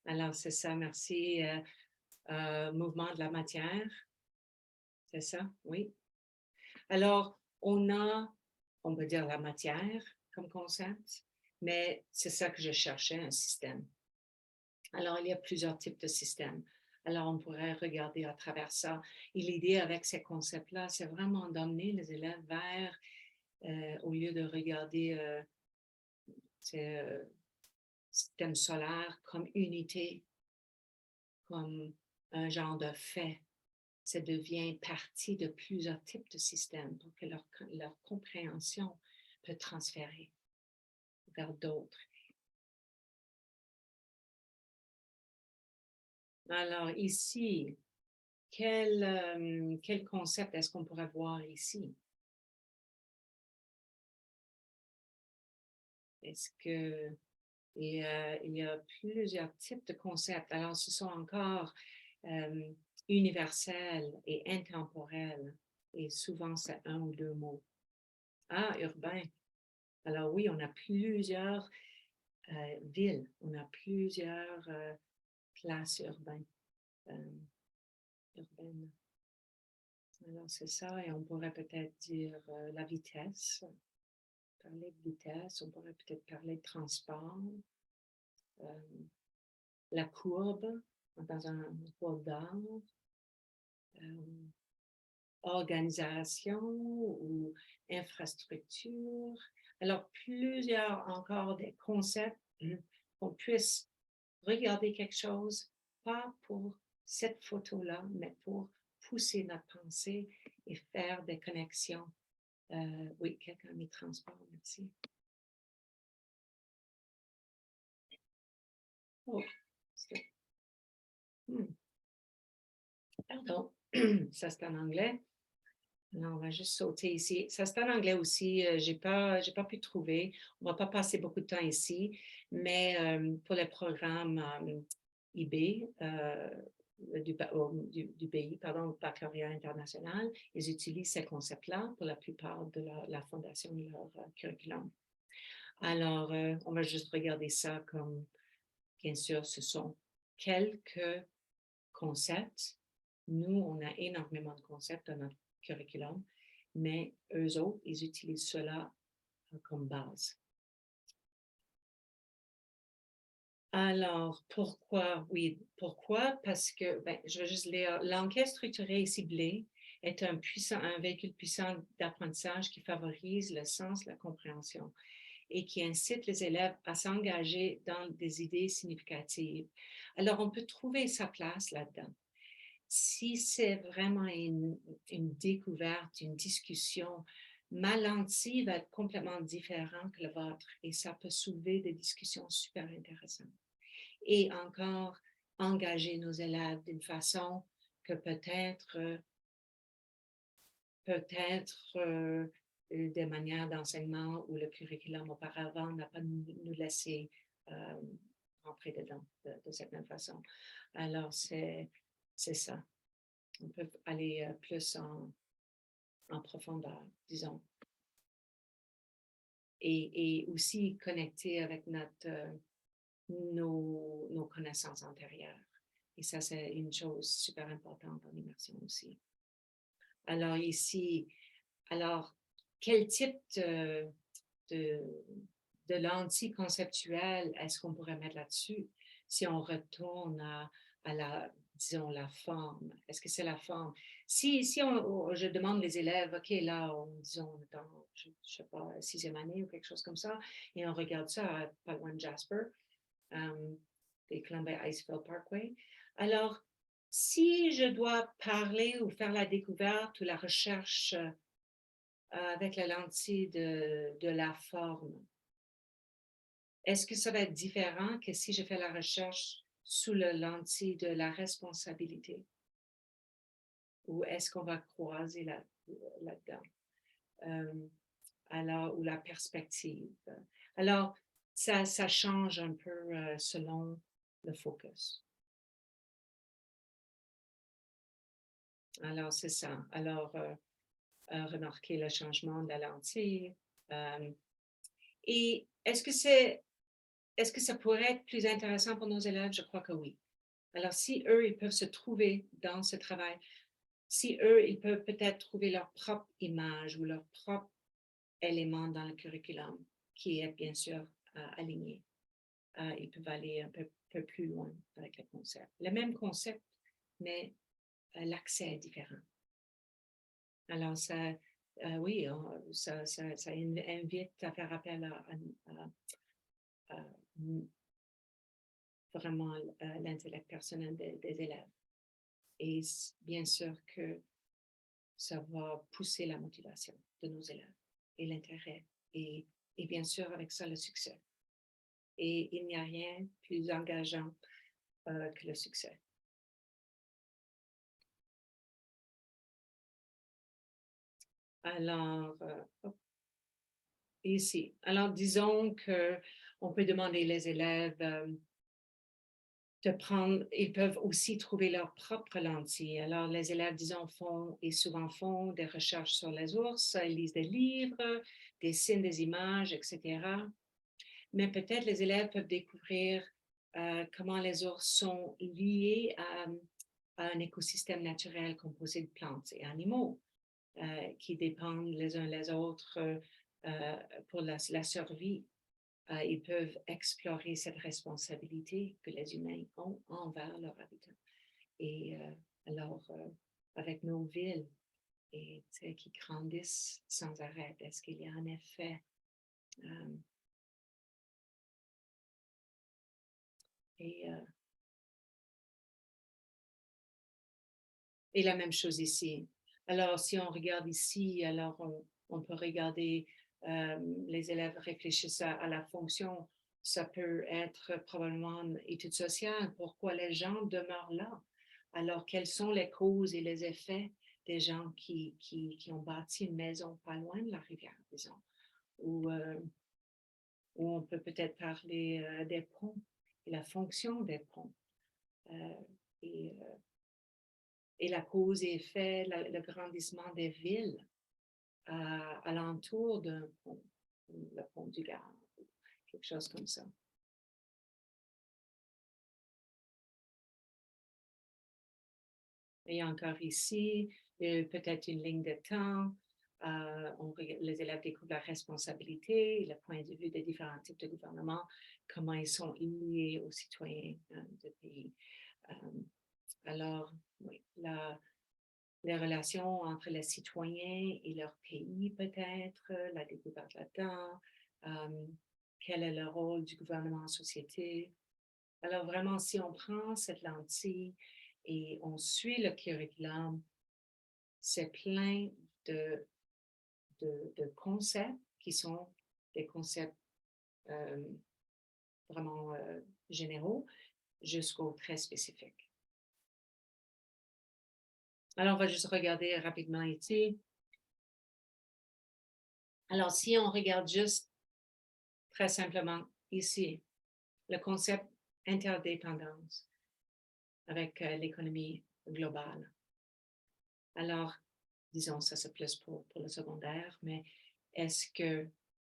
Alors, c'est ça, merci. Mouvement de la matière, c'est ça, oui. Alors, on peut dire la matière comme concept, mais c'est ça que je cherchais, un système. Alors, il y a plusieurs types de systèmes. Alors, on pourrait regarder à travers ça. Et l'idée avec ces concepts-là, c'est vraiment d'emmener les élèves vers, au lieu de regarder système solaire comme unité, comme un genre de fait, ça devient partie de plusieurs types de systèmes pour que leur compréhension peut transférer vers d'autres. Alors ici, quel concept est-ce qu'on pourrait voir ici? Est-ce que il y a plusieurs types de concepts. Alors, ce sont encore universels et intemporels. Et souvent, c'est un ou deux mots. Ah, urbain. Alors oui, on a plusieurs villes, on a plusieurs classes urbaines. Alors c'est ça, et on pourrait peut-être dire la vitesse, parler de vitesse, on pourrait peut-être parler de transport, la courbe, dans un courbe d'art, organisation ou infrastructure. Alors, plusieurs encore des concepts qu'on puisse regarder quelque chose, pas pour cette photo-là, mais pour pousser notre pensée et faire des connexions. Oui, quelqu'un m'y transporte, merci. Oh, pardon, ça c'est en anglais. Non, on va juste sauter ici. Ça, c'est en anglais aussi. J'ai pas pu trouver. On va pas passer beaucoup de temps ici, mais pour le programme IB, du pays, pardon, au baccalauréat international, ils utilisent ces concepts-là pour la plupart de la fondation de leur curriculum. Alors, on va juste regarder ça comme, bien sûr, ce sont quelques concepts. Nous, on a énormément de concepts dans notre curriculum, mais eux autres, ils utilisent cela comme base. Alors, pourquoi? Oui, pourquoi? Parce que, je vais juste lire. L'enquête structurée et ciblée est un véhicule puissant d'apprentissage qui favorise le sens, la compréhension et qui incite les élèves à s'engager dans des idées significatives. Alors, on peut trouver sa place là-dedans. Si c'est vraiment une découverte, une discussion, ma lentille va être complètement différente que le vôtre et ça peut soulever des discussions super intéressantes. Et encore, engager nos élèves d'une façon que peut-être des manières d'enseignement où le curriculum auparavant n'a pas nous laissé rentrer dedans de cette même façon. Alors, c'est ça. On peut aller plus en profondeur, disons. Et aussi connecter avec nos connaissances antérieures. Et ça, c'est une chose super importante en immersion aussi. Alors ici, quel type de lentille conceptuelle est-ce qu'on pourrait mettre là-dessus si on retourne à disons, la forme? Est-ce que c'est la forme? Si je demande les élèves, OK, là, disons, dans, je ne sais pas, 6e année ou quelque chose comme ça, et on regarde ça pas loin de Jasper, des Columbia Icefield Parkway. Alors, si je dois parler ou faire la découverte ou la recherche avec la lentille de la forme, est-ce que ça va être différent que si je fais la recherche sous la lentille de la responsabilité? Ou est-ce qu'on va croiser là-dedans? Alors, ou la perspective. Alors, ça change un peu selon le focus. Alors, c'est ça. Alors, remarquer le changement de la lentille. Et est-ce que ça pourrait être plus intéressant pour nos élèves? Je crois que oui. Alors, si eux, ils peuvent se trouver dans ce travail, si eux, ils peuvent peut-être trouver leur propre image ou leur propre élément dans le curriculum qui est bien sûr aligné, ils peuvent aller un peu plus loin avec le concept. Le même concept, mais l'accès est différent. Alors, ça, oui, ça invite à faire appel à vraiment l'intellect personnel des élèves. Et bien sûr que ça va pousser la motivation de nos élèves et l'intérêt et bien sûr avec ça le succès. Et il n'y a rien de plus engageant que le succès. Alors, ici, alors disons qu'on peut demander les élèves de prendre, ils peuvent aussi trouver leur propre lentille. Alors, les élèves, disons, souvent font des recherches sur les ours, ils lisent des livres, dessinent des images, etc. Mais peut-être les élèves peuvent découvrir comment les ours sont liés à un écosystème naturel composé de plantes et animaux qui dépendent les uns les autres pour la survie. Ils peuvent explorer cette responsabilité que les humains ont envers leur habitat. Et alors, avec nos villes et, qui grandissent sans arrêt, est-ce qu'il y a un effet et la même chose ici. Alors, si on regarde ici, alors on peut regarder, les élèves réfléchissent à la fonction. Ça peut être probablement une étude sociale. Pourquoi les gens demeurent là? Alors, quelles sont les causes et les effets des gens qui ont bâti une maison pas loin de la rivière, disons? Ou on peut peut-être parler des ponts et la fonction des ponts. Et et la cause et effet, le grandissement des villes alentour d'un pont, le pont du Gard, quelque chose comme ça. Et encore ici, peut-être une ligne de temps. Les élèves découvrent la responsabilité, le point de vue des différents types de gouvernements, comment ils sont liés aux citoyens du pays. Alors, oui, les relations entre les citoyens et leur pays, peut-être, la découverte là-dedans, quel est le rôle du gouvernement en société. Alors, vraiment, si on prend cette lentille et on suit le curriculum, c'est plein de, de concepts qui sont des concepts vraiment généraux jusqu'aux très spécifiques. Alors, on va juste regarder rapidement ici. Alors, si on regarde juste très simplement ici, le concept interdépendance avec l'économie globale. Alors, disons, ça c'est plus pour le secondaire, mais est-ce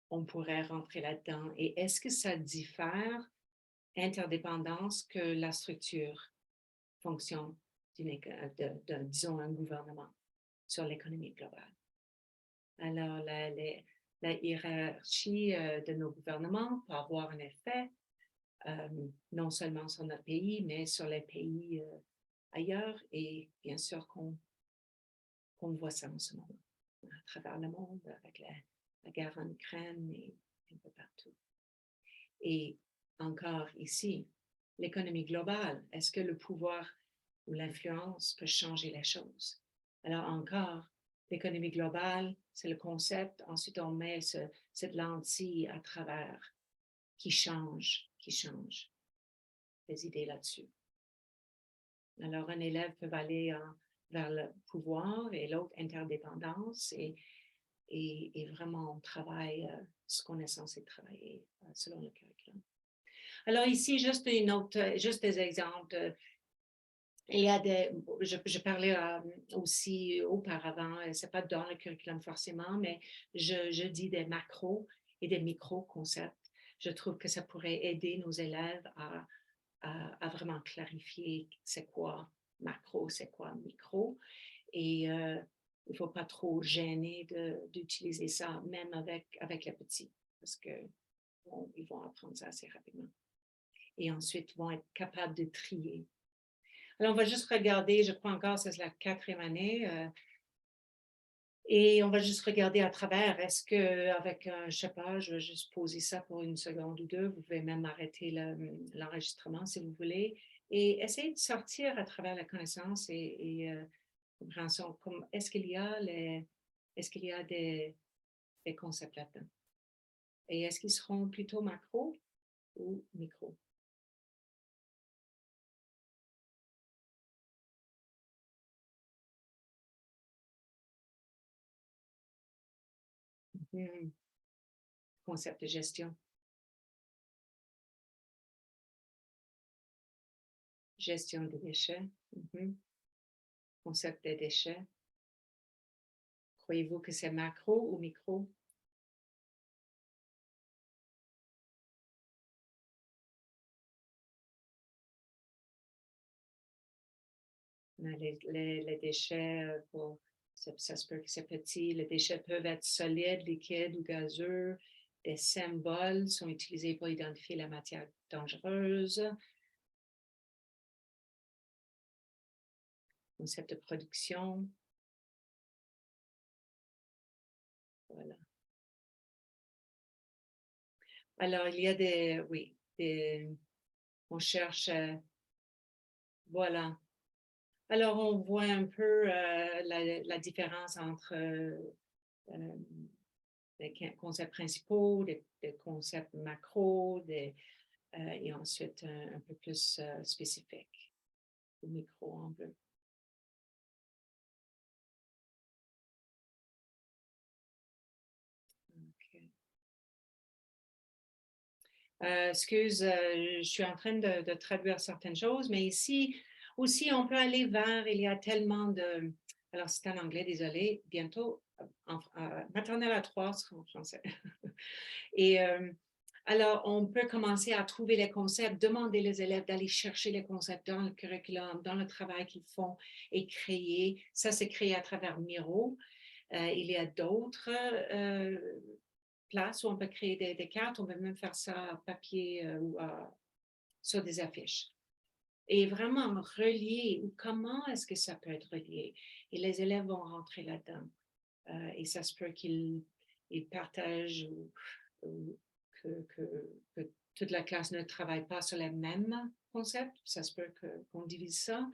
qu'on pourrait rentrer là-dedans et est-ce que ça diffère interdépendance que la structure fonction disons, un gouvernement sur l'économie globale? Alors, la hiérarchie de nos gouvernements peut avoir un effet non seulement sur notre pays, mais sur les pays ailleurs. Et bien sûr qu'on voit ça en ce moment à travers le monde avec la guerre en Ukraine et un peu partout. Et encore ici, l'économie globale, est-ce que le pouvoir ou l'influence peut changer les choses? Alors encore, l'économie globale, c'est le concept. Ensuite, on met cette lentille à travers qui change les idées là-dessus. Alors, un élève peut aller vers le pouvoir et l'autre interdépendance et vraiment on travaille ce qu'on est censé travailler selon le curriculum. Alors ici, juste des exemples. Il y a je parlais aussi auparavant, ce n'est pas dans le curriculum forcément, mais je dis des macros et des micro-concepts. Je trouve que ça pourrait aider nos élèves à vraiment clarifier c'est quoi macro, c'est quoi micro. Et il ne faut pas trop gêner d'utiliser ça, même avec les petits, parce qu'ils vont apprendre ça assez rapidement. Et ensuite, vont être capables de trier. Alors, on va juste regarder, je crois encore, c'est la 4e année. Et on va juste regarder à travers. Est-ce qu'avec je ne sais pas, je vais juste poser ça pour une seconde ou deux. Vous pouvez même arrêter l'enregistrement si vous voulez. Et essayer de sortir à travers la connaissance et compréhension. Est-ce qu'il y a des concepts là-dedans? Et est-ce qu'ils seront plutôt macro ou micro? Concept de gestion. Gestion des déchets. Concept des déchets. Croyez-vous que c'est macro ou micro? Les déchets, ça se peut que c'est petit. Les déchets peuvent être solides, liquides ou gazeux. Des symboles sont utilisés pour identifier la matière dangereuse. Concept de production. Voilà. Alors, il y a on cherche, voilà. Alors, on voit un peu la différence entre les concepts principaux, des concepts macro, et ensuite un peu plus spécifiques, micro en bleu. Excuse, je suis en train de traduire certaines choses, mais ici, Aussi, on peut aller vers, il y a tellement de, alors c'est en anglais, désolé, bientôt, maternelle à 3, c'est en français. Et alors, on peut commencer à trouver les concepts, demander les élèves d'aller chercher les concepts dans le curriculum, dans le travail qu'ils font et créer. Ça, c'est créé à travers Miro. Il y a d'autres places où on peut créer des cartes. On peut même faire ça à papier ou sur des affiches. Et vraiment relier, ou comment est-ce que ça peut être relié? Et les élèves vont rentrer là-dedans. Et ça se peut qu'ils partagent ou que toute la classe ne travaille pas sur les mêmes concepts. Ça se peut qu'on divise ça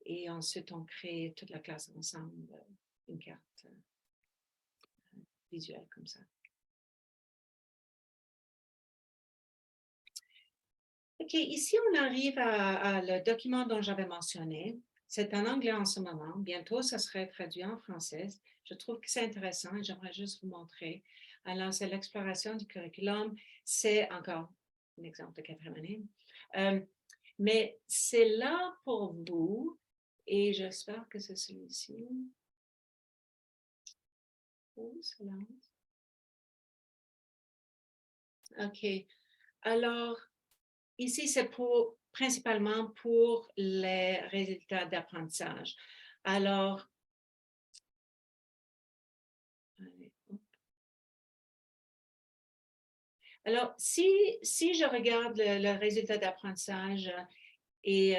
et ensuite on crée toute la classe ensemble une carte visuelle comme ça. OK, ici on arrive à le document dont j'avais mentionné. C'est en anglais en ce moment. Bientôt, ça serait traduit en français. Je trouve que c'est intéressant et j'aimerais juste vous montrer. Alors, c'est l'exploration du curriculum. C'est encore un exemple de quatrième année. Mais c'est là pour vous et j'espère que c'est celui-ci. Oh, ça lance. OK. Alors, ici, c'est principalement pour les résultats d'apprentissage. Alors, si je regarde le résultat d'apprentissage et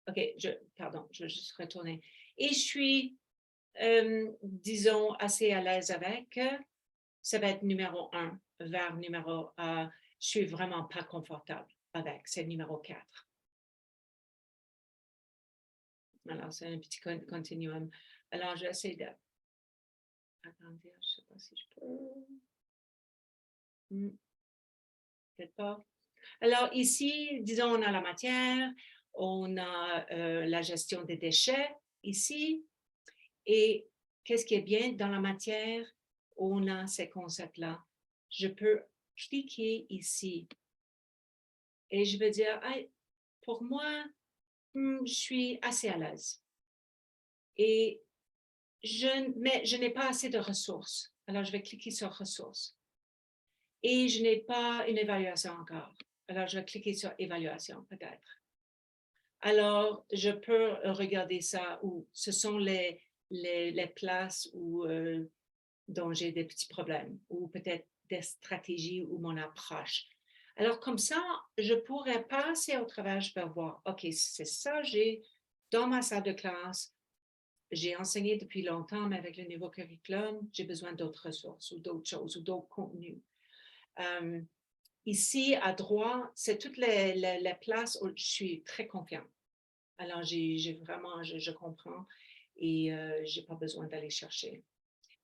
OK, pardon, je vais juste retourner. Et je suis, disons, assez à l'aise avec, ça va être numéro 1 vers numéro, je suis vraiment pas confortable avec, c'est numéro 4. Alors, c'est un petit continuum. Alors, j'essaie de agrandir, je ne sais pas si je peux. Peut-être pas. Alors, ici, disons, on a la matière, on a la gestion des déchets ici. Et qu'est-ce qui est bien dans la matière? On a ces concepts-là. Je peux cliquer ici et je vais dire, hey, pour moi, je suis assez à l'aise. Mais je n'ai pas assez de ressources. Alors, je vais cliquer sur ressources. Et je n'ai pas une évaluation encore. Alors, je vais cliquer sur évaluation, peut-être. Alors, je peux regarder ça où ce sont les places où, dont j'ai des petits problèmes ou peut-être des stratégies ou mon approche. Alors, comme ça, je pourrais passer au travers, je peux voir, OK, c'est ça, j'ai dans ma salle de classe, j'ai enseigné depuis longtemps, mais avec le nouveau curriculum, j'ai besoin d'autres ressources ou d'autres choses ou d'autres contenus. Ici, à droite, c'est toutes les places où je suis très confiante. Alors, j'ai vraiment, je comprends et je n'ai pas besoin d'aller chercher.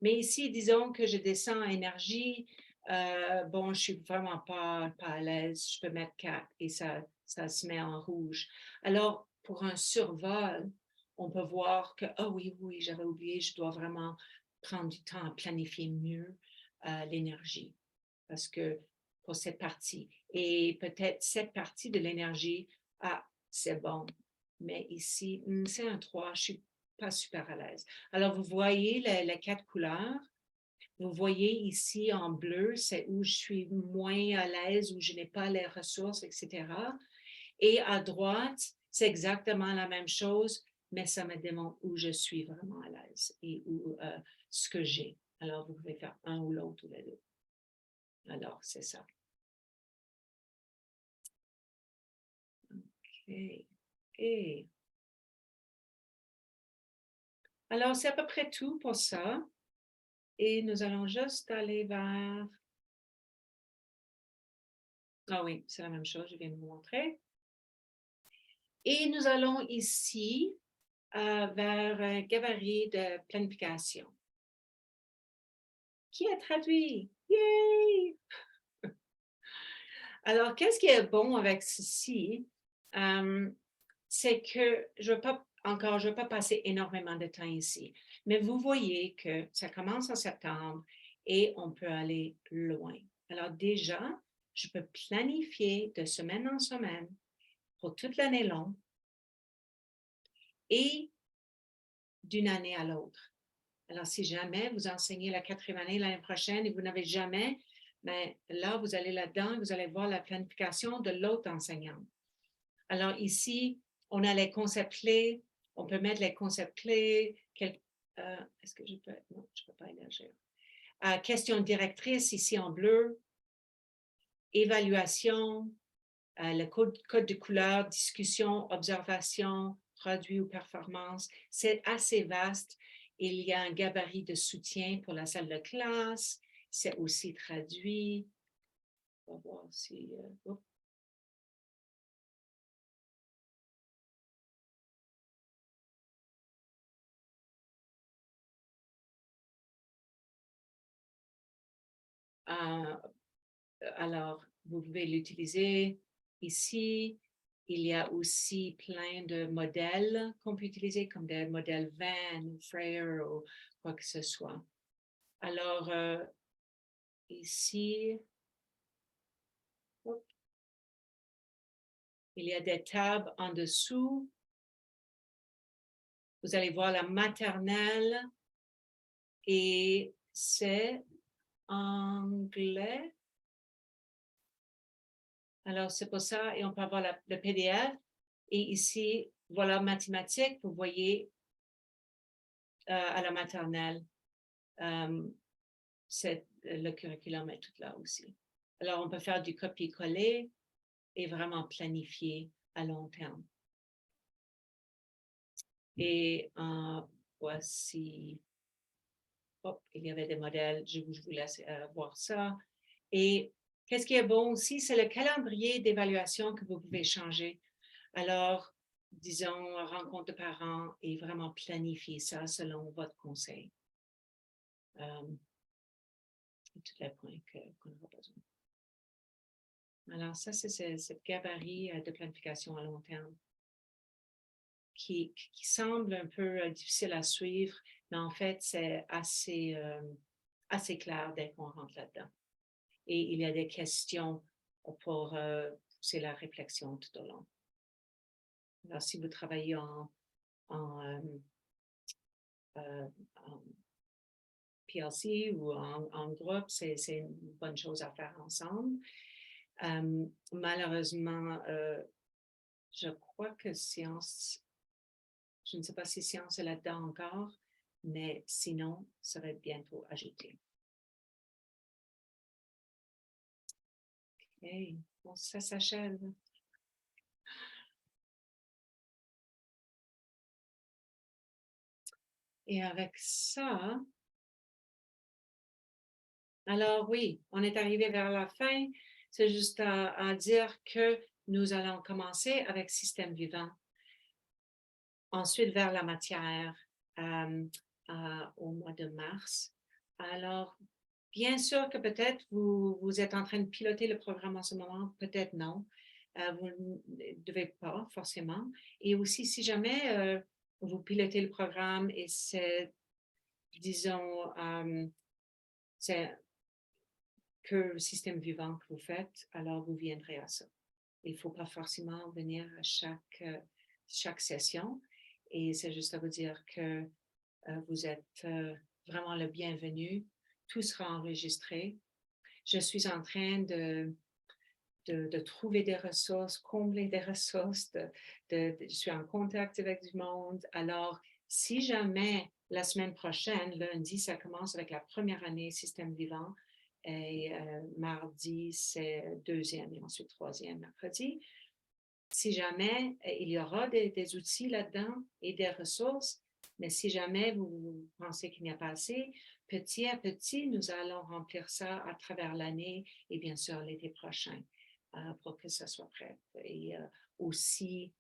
Mais ici, disons que je descends à énergie, bon, je ne suis vraiment pas à l'aise, je peux mettre 4 et ça se met en rouge. Alors, pour un survol, on peut voir que, ah oui, j'avais oublié, je dois vraiment prendre du temps à planifier mieux l'énergie parce que pour cette partie. Et peut-être cette partie de l'énergie, c'est bon. Mais ici, c'est un 3, je ne suis pas super à l'aise. Alors, vous voyez les 4 couleurs. Vous voyez ici en bleu, c'est où je suis moins à l'aise, où je n'ai pas les ressources, etc. Et à droite, c'est exactement la même chose, mais ça me démontre où je suis vraiment à l'aise et où ce que j'ai. Alors, vous pouvez faire un ou l'autre ou les deux. Alors, c'est ça. OK. Et alors, c'est à peu près tout pour ça. Et nous allons juste aller vers... Ah oui, c'est la même chose, je viens de vous montrer. Et nous allons ici vers un gabarit de planification. Qui a traduit? Yay! Alors, qu'est-ce qui est bon avec ceci? C'est que je ne veux pas passer énormément de temps ici. Mais vous voyez que ça commence en septembre et on peut aller loin. Alors déjà, je peux planifier de semaine en semaine pour toute l'année longue et d'une année à l'autre. Alors, si jamais vous enseignez la 4e année l'année prochaine et vous n'avez jamais, mais là, vous allez là-dedans, vous allez voir la planification de l'autre enseignant. Alors ici, on a les concepts clés, on peut mettre les concepts clés. Est-ce que je peux? Non, je ne peux pas élargir. Question directrice, ici en bleu. Évaluation, le code de couleur, discussion, observation, produit ou performance. C'est assez vaste. Il y a un gabarit de soutien pour la salle de classe. C'est aussi traduit. On va voir si... alors, vous pouvez l'utiliser ici. Il y a aussi plein de modèles qu'on peut utiliser, comme des modèles Venn ou Freyer ou quoi que ce soit. Alors, ici, il y a des tabs en dessous. Vous allez voir la maternelle et c'est anglais. Alors, c'est pour ça, et on peut avoir le PDF. Et ici, voilà mathématiques, vous voyez à la maternelle. Le curriculum est tout là aussi. Alors, on peut faire du copier-coller et vraiment planifier à long terme. Et voici, il y avait des modèles, je vous laisse voir ça. Et qu'est-ce qui est bon aussi, c'est le calendrier d'évaluation que vous pouvez changer. Alors, disons, rencontre de parents et vraiment planifier ça selon votre conseil. Tous les points qu'on aura besoin. Alors, ça, c'est ce gabarit de planification à long terme qui semble un peu difficile à suivre, mais en fait, c'est assez clair dès qu'on rentre là-dedans. Et il y a des questions pour pousser la réflexion tout au long. Alors, si vous travaillez en PLC ou en groupe, c'est une bonne chose à faire ensemble. Malheureusement, je crois que science, je ne sais pas si science est là-dedans encore, mais sinon, ça va être bientôt ajouté. OK, bon, ça s'achève. Et avec ça, alors oui, on est arrivé vers la fin. C'est juste à dire que nous allons commencer avec système vivant. Ensuite, vers la matière au mois de mars. Alors, bien sûr que peut-être vous êtes en train de piloter le programme en ce moment, peut-être non. Vous ne devez pas forcément. Et aussi, si jamais vous pilotez le programme et c'est, disons, c'est que le système vivant que vous faites, alors vous viendrez à ça. Il ne faut pas forcément venir à chaque session. Et c'est juste à vous dire que vous êtes vraiment le bienvenu. Tout sera enregistré. Je suis en train de trouver des ressources, combler des ressources. Je suis en contact avec du monde. Alors, si jamais la semaine prochaine, lundi, ça commence avec la première année système vivant et mardi, c'est deuxième et ensuite troisième mercredi. Si jamais il y aura des outils là-dedans et des ressources, mais si jamais vous pensez qu'il n'y a pas assez, petit à petit, nous allons remplir ça à travers l'année et bien sûr l'été prochain pour que ça soit prêt. Et aussi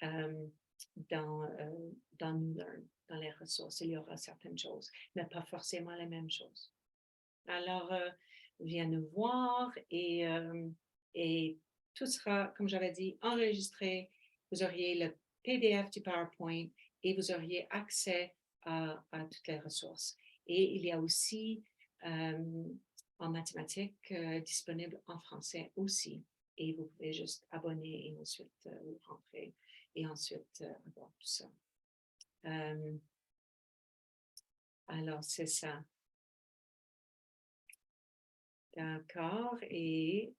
dans NewLearn, dans les ressources, il y aura certaines choses, mais pas forcément les mêmes choses. Alors, viens nous voir et tout sera, comme j'avais dit, enregistré. Vous auriez le PDF du PowerPoint et vous auriez accès à toutes les ressources. Et il y a aussi en mathématiques disponible en français aussi. Et vous pouvez juste abonner et ensuite vous rentrer et ensuite avoir tout ça. Alors, c'est ça. D'accord. Et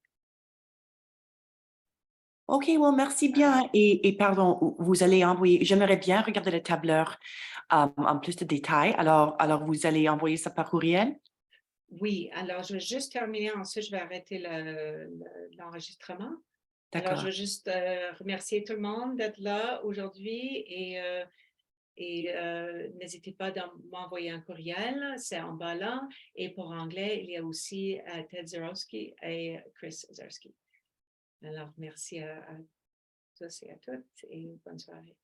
OK, well, merci bien. Et pardon, vous allez envoyer, j'aimerais bien regarder le tableur en plus de détails. Alors, vous allez envoyer ça par courriel? oui, alors je vais juste terminer, ensuite je vais arrêter l'enregistrement. Alors, je D'accord. veux juste remercier tout le monde d'être là aujourd'hui et n'hésitez pas à m'envoyer un courriel, c'est en bas là. Et pour anglais, il y a aussi Ted Zarowski et Chris Zarowski. Alors, merci à tous et à toutes et bonne soirée.